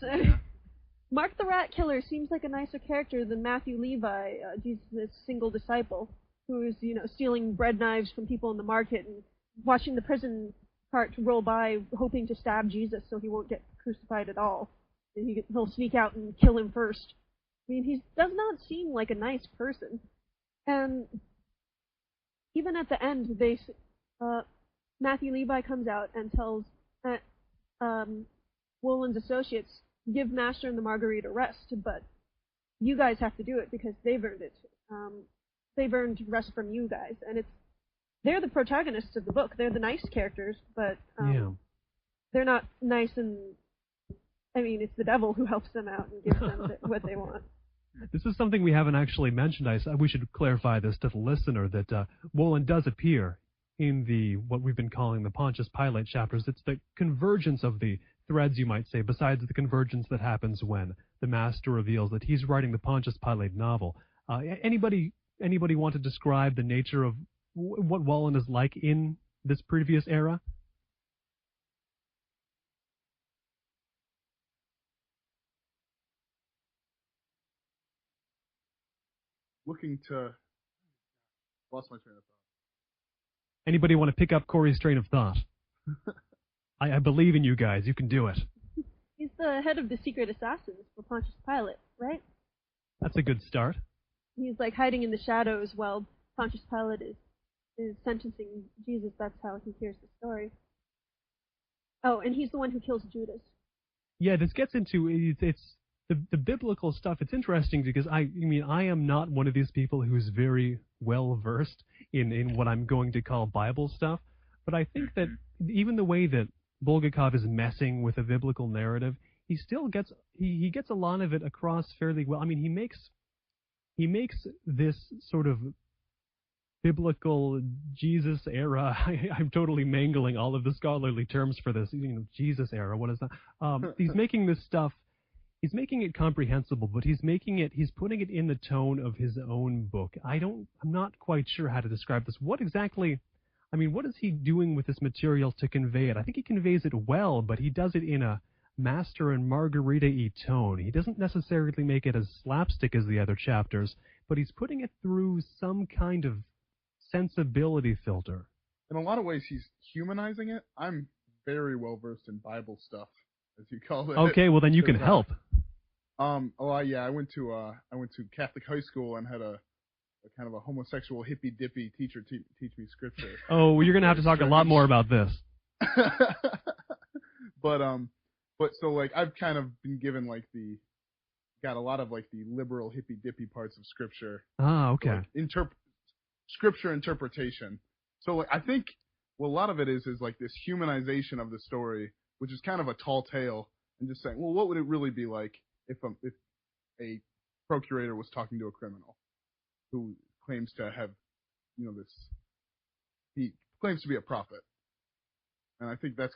Mark the Rat Killer seems like a nicer character than Matthew Levi, Jesus' single disciple, who is, stealing bread knives from people in the market and watching the prison cart roll by, hoping to stab Jesus so he won't get crucified at all. And he'll sneak out and kill him first. He does not seem like a nice person. And even at the end, Matthew Levi comes out and tells Wolin's associates, give Master and the Margarita rest, but you guys have to do it because they've earned it. They've earned rest from you guys, and they're the protagonists of the book. They're the nice characters, but they're not nice, and it's the devil who helps them out and gives them what they want. This is something we haven't actually mentioned. We should clarify this to the listener, that Wolin does appear in what we've been calling the Pontius Pilate chapters. It's the convergence of the threads, you might say, besides the convergence that happens when the Master reveals that he's writing the Pontius Pilate novel. Anybody want to describe the nature of what Wolin is like in this previous era? Lost my train of thought. Anybody want to pick up Corey's train of thought? I believe in you guys. You can do it. He's the head of the secret assassins for Pontius Pilate, right? That's a good start. He's like hiding in the shadows while Pontius Pilate is sentencing Jesus. That's how he hears the story. Oh, and he's the one who kills Judas. Yeah, this gets into it's the biblical stuff. It's interesting because I mean I am not one of these people who's very well versed in what I'm going to call Bible stuff, but I think that even the way that Bulgakov is messing with a biblical narrative, he still gets he gets a lot of it across fairly well. I mean, he makes this sort of biblical Jesus era. I'm totally mangling all of the scholarly terms for this. Jesus era. What is that? He's making this stuff. He's making it comprehensible, but he's putting it in the tone of his own book. I'm not quite sure how to describe this. What exactly? I mean, what is he doing with this material to convey it? I think he conveys it well, but he does it in a Master and Margarita-y tone. He doesn't necessarily make it as slapstick as the other chapters, but he's putting it through some kind of sensibility filter. In a lot of ways, he's humanizing it. I'm very well versed in Bible stuff, as you call it. Okay, well then you can help. I went to Catholic high school and had a kind of a homosexual hippy dippy teacher teach me scripture. Oh, well, you're gonna have to talk a lot more about this. But so like I've kind of been given got a lot of like the liberal hippy dippy parts of scripture. Ah, okay. Like, scripture interpretation. So like I think what a lot of it is like this humanization of the story, which is kind of a tall tale, and just saying, well, what would it really be like if a procurator was talking to a criminal who claims to have, he claims to be a prophet. And I think that's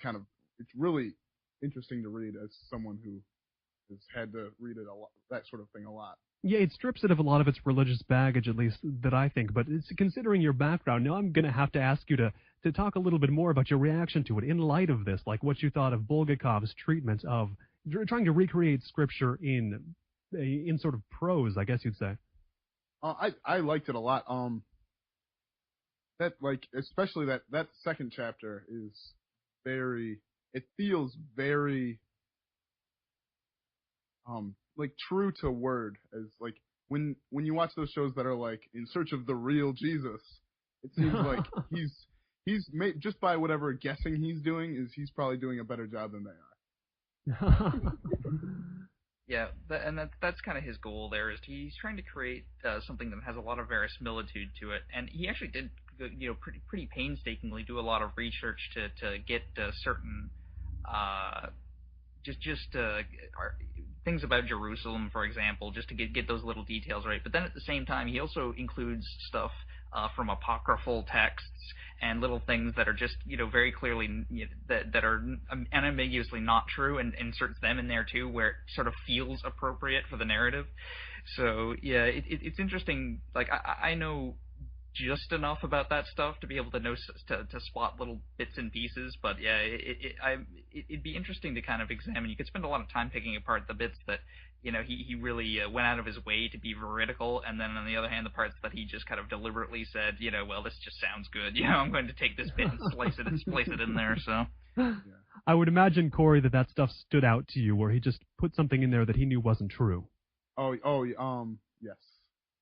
it's really interesting to read as someone who has had to read it a lot, that sort of thing a lot. Yeah, it strips it of a lot of its religious baggage, at least that I think. But considering your background, now I'm going to have to ask you to talk a little bit more about your reaction to it in light of this, like what you thought of Bulgakov's treatment of trying to recreate scripture in sort of prose, I guess you'd say. I liked it a lot. Especially that second chapter is it feels very true to word, as like when you watch those shows that are like in search of the real Jesus, it seems like he's made, just by whatever guessing he's doing, he's probably doing a better job than they are. Yeah, that's kind of his goal there. Is he's trying to create something that has a lot of verisimilitude to it, and he actually did pretty painstakingly do a lot of research to get certain things about Jerusalem, for example, just to get those little details right. But then at the same time, he also includes stuff from apocryphal texts and little things that are just very clearly that are unambiguously not true, and inserts them in there too, where it sort of feels appropriate for the narrative. So yeah, it's interesting. Like I know just enough about that stuff to be able to know to spot little bits and pieces, but yeah, it'd be interesting to kind of examine. You could spend a lot of time picking apart the bits that he really went out of his way to be veridical, and then on the other hand, the parts that he just kind of deliberately said, well, this just sounds good. I'm going to take this bit and slice it in there. So yeah. I would imagine, Corey, that stuff stood out to you, where he just put something in there that he knew wasn't true. Yes.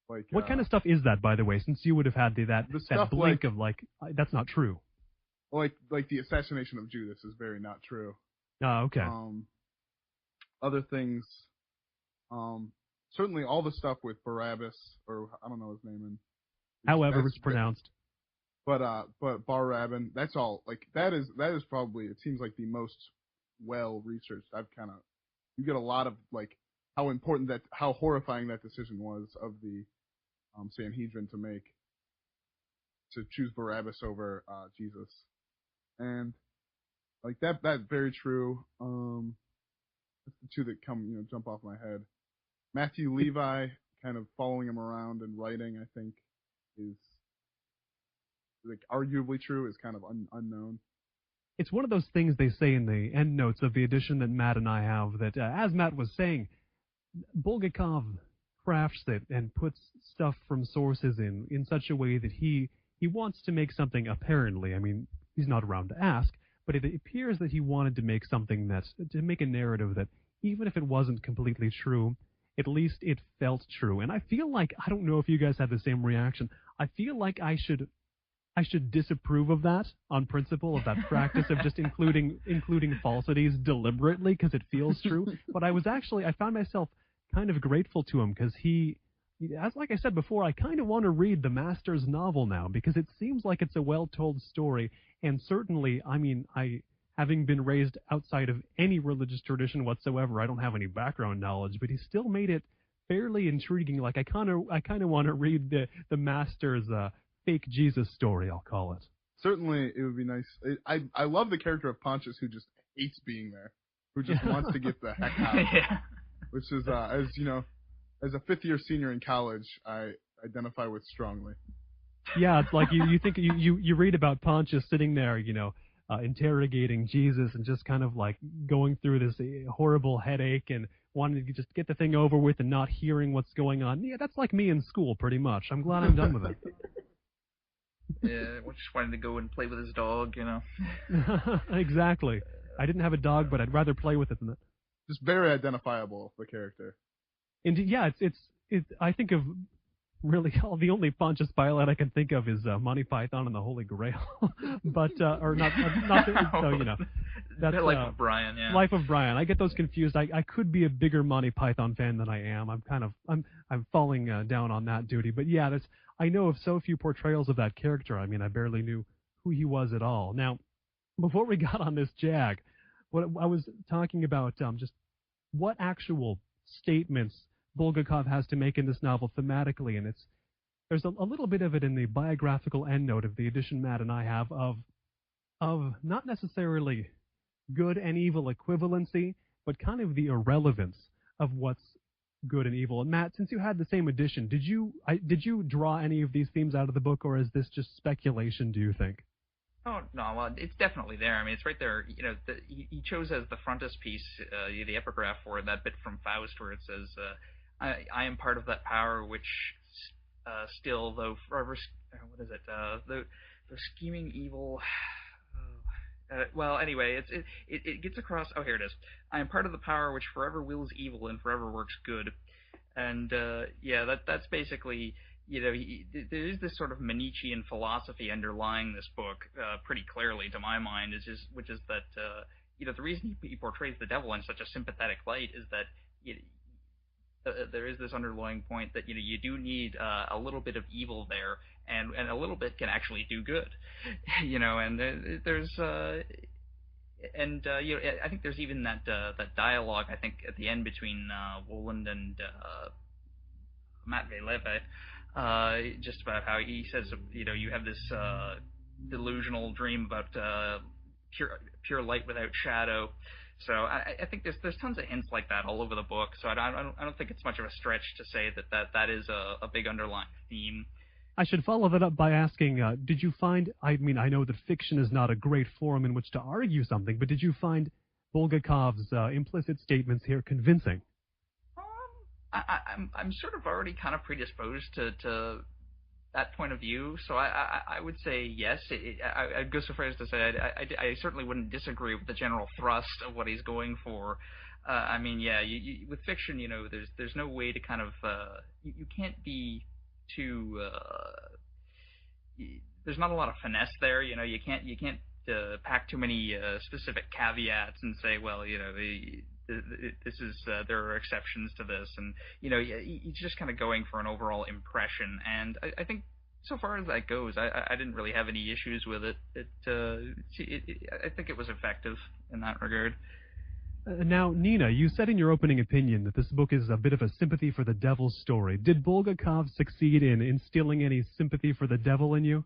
Like, what kind of stuff is that, by the way? Since you would have had that blink of that's not true. Like the assassination of Judas is very not true. Oh, okay. Other things, certainly all the stuff with Barabbas, or I don't know his name, however it's pronounced. But Bar Rabban, that's all. Like that is probably, it seems like the most well researched. You get a lot of like how horrifying that decision was of the Sanhedrin to choose Barabbas over Jesus, and like that's very true. That's the two that jump off my head. Matthew Levi kind of following him around and writing, I think, is like arguably true, is kind of unknown. It's one of those things they say in the endnotes of the edition that Matt and I have, that as Matt was saying, Bulgakov crafts it and puts stuff from sources in such a way that he wants to make something, apparently. I mean, he's not around to ask, but it appears that he wanted to make make a narrative that, even if it wasn't completely true, at least it felt true. And I feel like, I don't know if you guys had the same reaction, I feel like I should I should disapprove of that on principle, of that practice of just including falsities deliberately because it feels true. But I found myself kind of grateful to him because like I said before, I kind of want to read the Master's novel now because it seems like it's a well-told story. And certainly, I mean, having been raised outside of any religious tradition whatsoever, I don't have any background knowledge, but he still made it fairly intriguing. Like I kind of want to read the Master's fake Jesus story, I'll call it. Certainly, it would be nice. I love the character of Pontius who just hates being there, who just wants to get the heck out. Yeah. Which is, as a fifth-year senior in college, I identify with strongly. Yeah, it's like you think you read about Pontius sitting there, interrogating Jesus and just kind of like going through this horrible headache and wanting to just get the thing over with and not hearing what's going on. Yeah, that's like me in school, pretty much. I'm glad I'm done with it. Yeah, just wanted to go and play with his dog, Exactly. I didn't have a dog, but I'd rather play with it than that. Just very identifiable, the character. And yeah, it's I think of really the only Pontius Pilate I can think of is Monty Python and the Holy Grail, but or not so that's Life of Brian. Yeah, Life of Brian. I get those confused. I could be a bigger Monty Python fan than I am. I'm falling down on that duty. But yeah, I know of so few portrayals of that character. I mean, I barely knew who he was at all. Now, before we got on this jag, what I was talking about just what actual statements Bulgakov has to make in this novel thematically, and there's a little bit of it in the biographical endnote of the edition Matt and I have of not necessarily good and evil equivalency, but kind of the irrelevance of what's good and evil. And Matt, since you had the same edition, did you draw any of these themes out of the book, or is this just speculation, do you think? Oh, no, well, it's definitely there. I mean, it's right there. He chose as the frontispiece the epigraph for that bit from Faust where it says, I am part of that power which still, though forever, what is it, though scheming evil... well, anyway, it gets across... Oh, here it is. I am part of the power which forever wills evil and forever works good. And, that's basically... there is this sort of Manichean philosophy underlying this book pretty clearly, to my mind, which is that, the reason he portrays the devil in such a sympathetic light is that there is this underlying point that, you do need a little bit of evil there, and a little bit can actually do good, and there's... I think there's even that dialogue, I think, at the end between Woland and Matvey Leve, just about how he says, you have this delusional dream about pure light without shadow. So I think there's tons of hints like that all over the book. So I don't think it's much of a stretch to say that is a big underlying theme. I should follow that up by asking, did you find, I mean, I know that fiction is not a great forum in which to argue something, but did you find Bulgakov's implicit statements here convincing? I'm sort of already kind of predisposed to that point of view, so I would say yes. I'd go so far as to say I certainly wouldn't disagree with the general thrust of what he's going for. I mean, yeah, with fiction, there's no way to kind of you can't be too. There's not a lot of finesse there. You can't pack too many specific caveats and say, well, this is there are exceptions to this, and he's just kind of going for an overall impression, and I think so far as that goes, I didn't really have any issues with it. I think it was effective in that regard. Now, Nina, you said in your opening opinion that this book is a bit of a sympathy for the devil's story. Did Bulgakov succeed in instilling any sympathy for the devil in you?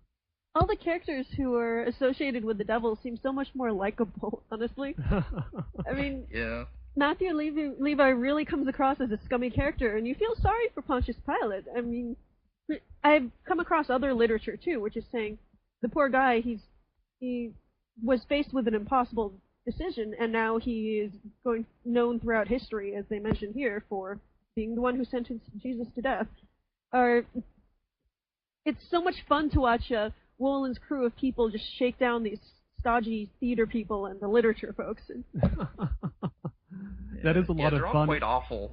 All the characters who are associated with the devil seem so much more likable, honestly. I mean, yeah. Matthew Levi really comes across as a scummy character, and you feel sorry for Pontius Pilate. I mean, I've come across other literature, too, which is saying the poor guy, he was faced with an impossible decision, and now he is known throughout history, as they mention here, for being the one who sentenced Jesus to death. It's so much fun to watch Woland's crew of people just shake down these stodgy theater people and the literature folks. That is a lot of they're fun. All quite awful.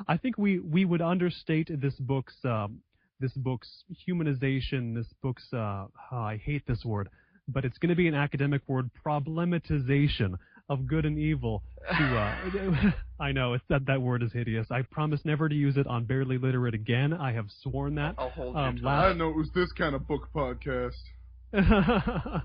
I think we would understate this book's this book's humanization, this book's, I hate this word, but it's going to be an academic word, problematization of good and evil. I know, that word is hideous. I promise never to use it on Barely Literate again. I have sworn that. I'll hold you to I didn't know it was this kind of book podcast. I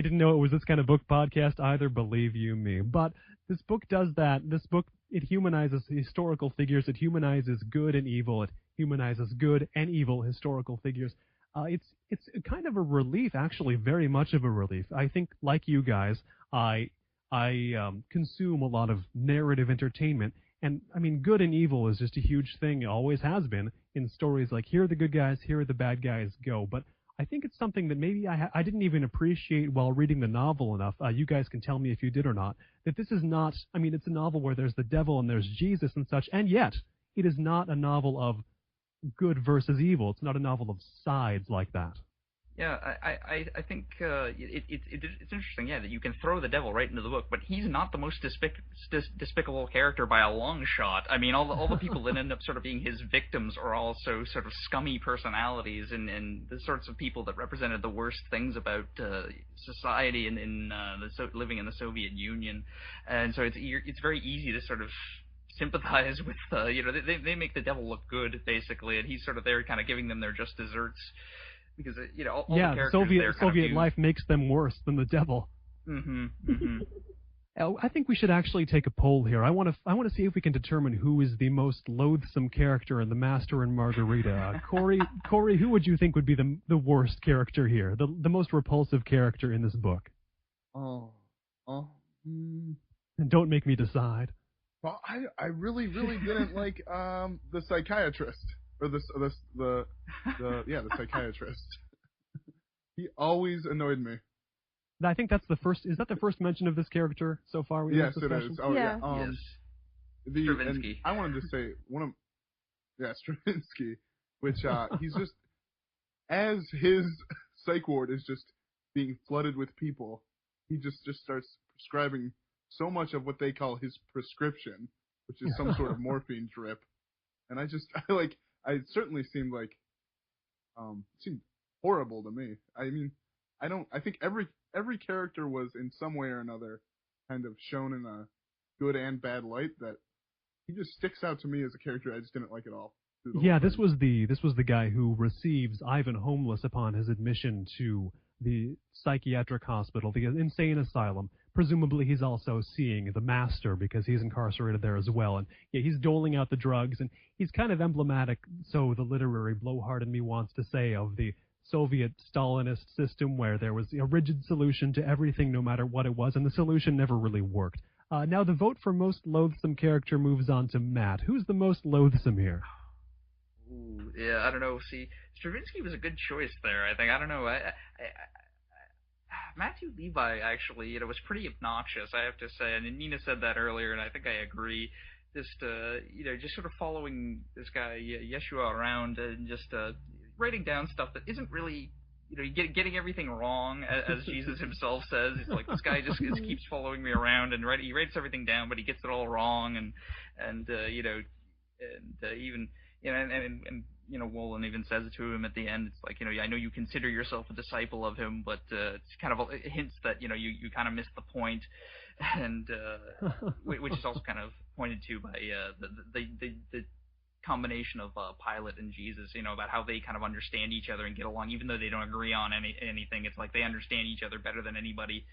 didn't know it was this kind of book podcast either, believe you me. But this book does that. This book, it humanizes historical figures. It humanizes good and evil. It humanizes good and evil historical figures. It's kind of a relief, actually, very much of a relief. I think, like you guys, I consume a lot of narrative entertainment, and I mean, good and evil is just a huge thing. It always has been in stories like here are the good guys, here are the bad guys. Go. But I think it's something that maybe I didn't even appreciate while reading the novel enough. You guys can tell me if you did or not. That this is not. I mean, it's a novel where there's the devil and there's Jesus and such, and yet it is not a novel of good versus evil. It's not a novel of sides like that. Yeah, I think it's interesting, yeah, that you can throw the devil right into the book, but he's not the most despicable character by a long shot. I mean, all the people that end up sort of being his victims are also sort of scummy personalities and the sorts of people that represented the worst things about society living in the Soviet Union, and so it's very easy to sort of sympathize with, they make the devil look good, basically, and he's sort of there kind of giving them their just desserts. Because, all the characters Soviet life makes them worse than the devil. Mm-hmm, mm-hmm. I think we should actually take a poll here. I want to see if we can determine who is the most loathsome character in the Master and Margarita. Corey, who would you think would be the worst character here, the most repulsive character in this book? And don't make me decide. Well, I really didn't like the psychiatrist. Or the psychiatrist. He always annoyed me. I think that's the first. Is that the first mention of this character so far? Yes, it is. Oh yeah. Yes. Stravinsky. I wanted to say Stravinsky, which he's just, as his psych ward is just being flooded with people, he just starts prescribing so much of what they call his prescription, which is some sort of morphine drip, and it certainly seemed seemed horrible to me. I mean, I think every character was in some way or another kind of shown in a good and bad light, that he just sticks out to me as a character I just didn't like at all. Yeah, this was the guy who receives Ivan homeless upon his admission to the psychiatric hospital, the insane asylum. Presumably he's also seeing the Master because he's incarcerated there as well. And yeah, he's doling out the drugs, and he's kind of emblematic, so the literary blowhard in me wants to say, of the Soviet Stalinist system where there was a rigid solution to everything no matter what it was, and the solution never really worked. Now the vote for most loathsome character moves on to Matt. Who's the most loathsome here? Ooh, yeah, I don't know. See, Stravinsky was a good choice there, I think. I don't know. Matthew Levi, actually, was pretty obnoxious, I have to say. And Nina said that earlier, and I think I agree. Just sort of following this guy, Yeshua, around and just writing down stuff that isn't really, getting everything wrong, as Jesus himself says. It's like, this guy just keeps following me around, and he writes everything down, but he gets it all wrong, and Wolin even says it to him at the end. It's like, I know you consider yourself a disciple of him, but it's kind of hints that, you kind of missed the point, and which is also kind of pointed to by the combination of Pilate and Jesus, about how they kind of understand each other and get along, even though they don't agree on anything. It's like they understand each other better than anybody.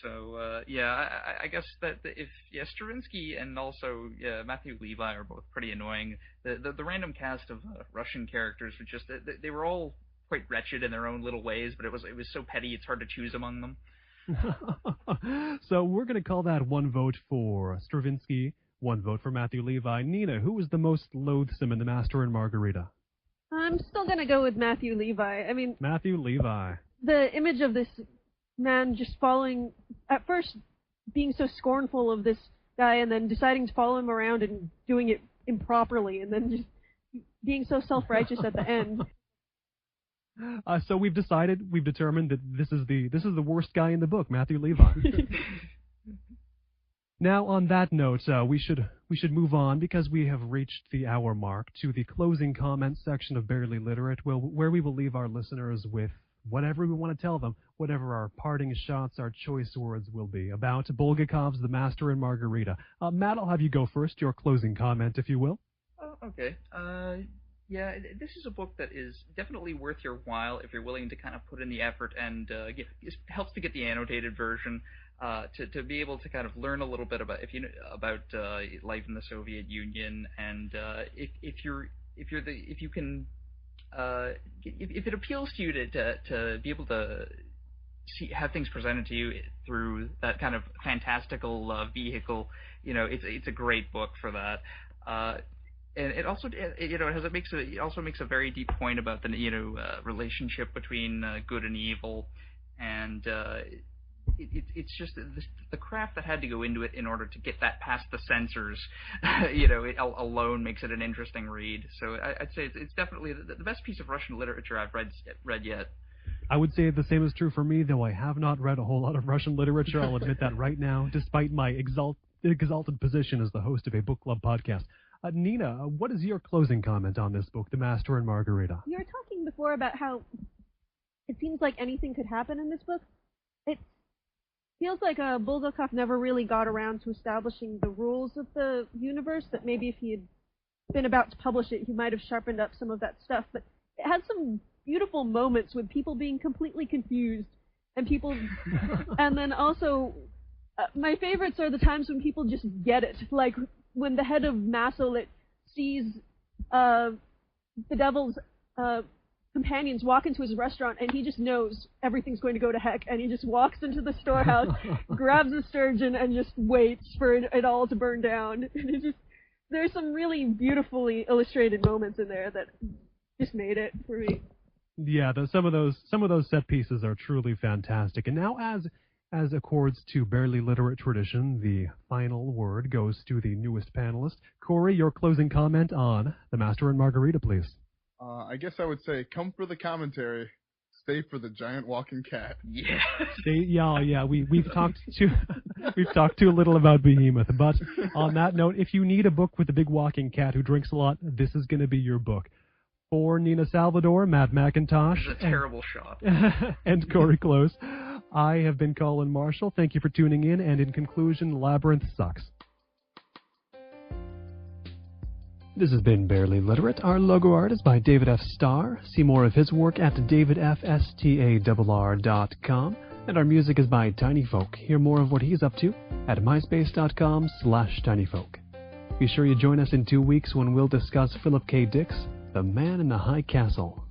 So, I guess that if Stravinsky and also Matthew Levi are both pretty annoying. The random cast of Russian characters were just, they were all quite wretched in their own little ways, but it was so petty it's hard to choose among them. So we're going to call that one vote for Stravinsky, one vote for Matthew Levi. Nina, who was the most loathsome in The Master and Margarita? I'm still going to go with Matthew Levi. I mean, Matthew Levi. The image of this man just following, at first being so scornful of this guy, and then deciding to follow him around and doing it improperly, and then just being so self-righteous at the end. So we've determined that this is the worst guy in the book, Matthew Levi. Now, on that note, we should we should move on because we have reached the hour mark to the closing comments section of Barely Literate, where we will leave our listeners with whatever we want to tell them, whatever our parting shots, our choice words will be about Bulgakov's The Master and Margarita. Matt, I'll have you go first, your closing comment, if you will. Oh, okay. Yeah, this is a book that is definitely worth your while if you're willing to kind of put in the effort, and it helps to get the annotated version to be able to kind of learn a little bit about life in the Soviet Union, and if it appeals to you to be able to have things presented to you through that kind of fantastical vehicle, it's a great book for that. And it also, it also makes a very deep point about the relationship between good and evil, and it's just the craft that had to go into it in order to get that past the censors. It alone makes it an interesting read. So I'd say it's definitely the best piece of Russian literature I've read yet. I would say the same is true for me, though I have not read a whole lot of Russian literature. I'll admit that right now, despite my exalted position as the host of a book club podcast. Nina, what is your closing comment on this book, The Master and Margarita? You were talking before about how it seems like anything could happen in this book. It feels like Bulgakov never really got around to establishing the rules of the universe, that maybe if he had been about to publish it, he might have sharpened up some of that stuff. But it has some beautiful moments with people being completely confused, and people... and then also, my favorites are the times when people just get it. Like, when the head of Masolit sees the devil's companions walk into his restaurant, and he just knows everything's going to go to heck, and he just walks into the storehouse, grabs a sturgeon, and just waits for it all to burn down. And there's some really beautifully illustrated moments in there that just made it for me. Yeah, some of those set pieces are truly fantastic. And now, as accords to Barely Literate tradition, the final word goes to the newest panelist. Corey, your closing comment on The Master and Margarita, please. I guess I would say, come for the commentary, stay for the giant walking cat. Yeah. Yeah. We've talked too little about Behemoth, but on that note, if you need a book with a big walking cat who drinks a lot, this is going to be your book. For Nina Salvador, Matt McIntosh, This is a terrible shot. and Corey Close, I have been Colin Marshall. Thank you for tuning in, and in conclusion, Labyrinth sucks. This has been Barely Literate. Our logo art is by David F. Starr. See more of his work at davidfstarr.com. And our music is by Tiny Folk. Hear more of what he's up to at myspace.com/tinyfolk. Be sure you join us in 2 weeks when we'll discuss Philip K. Dick's The Man in the High Castle.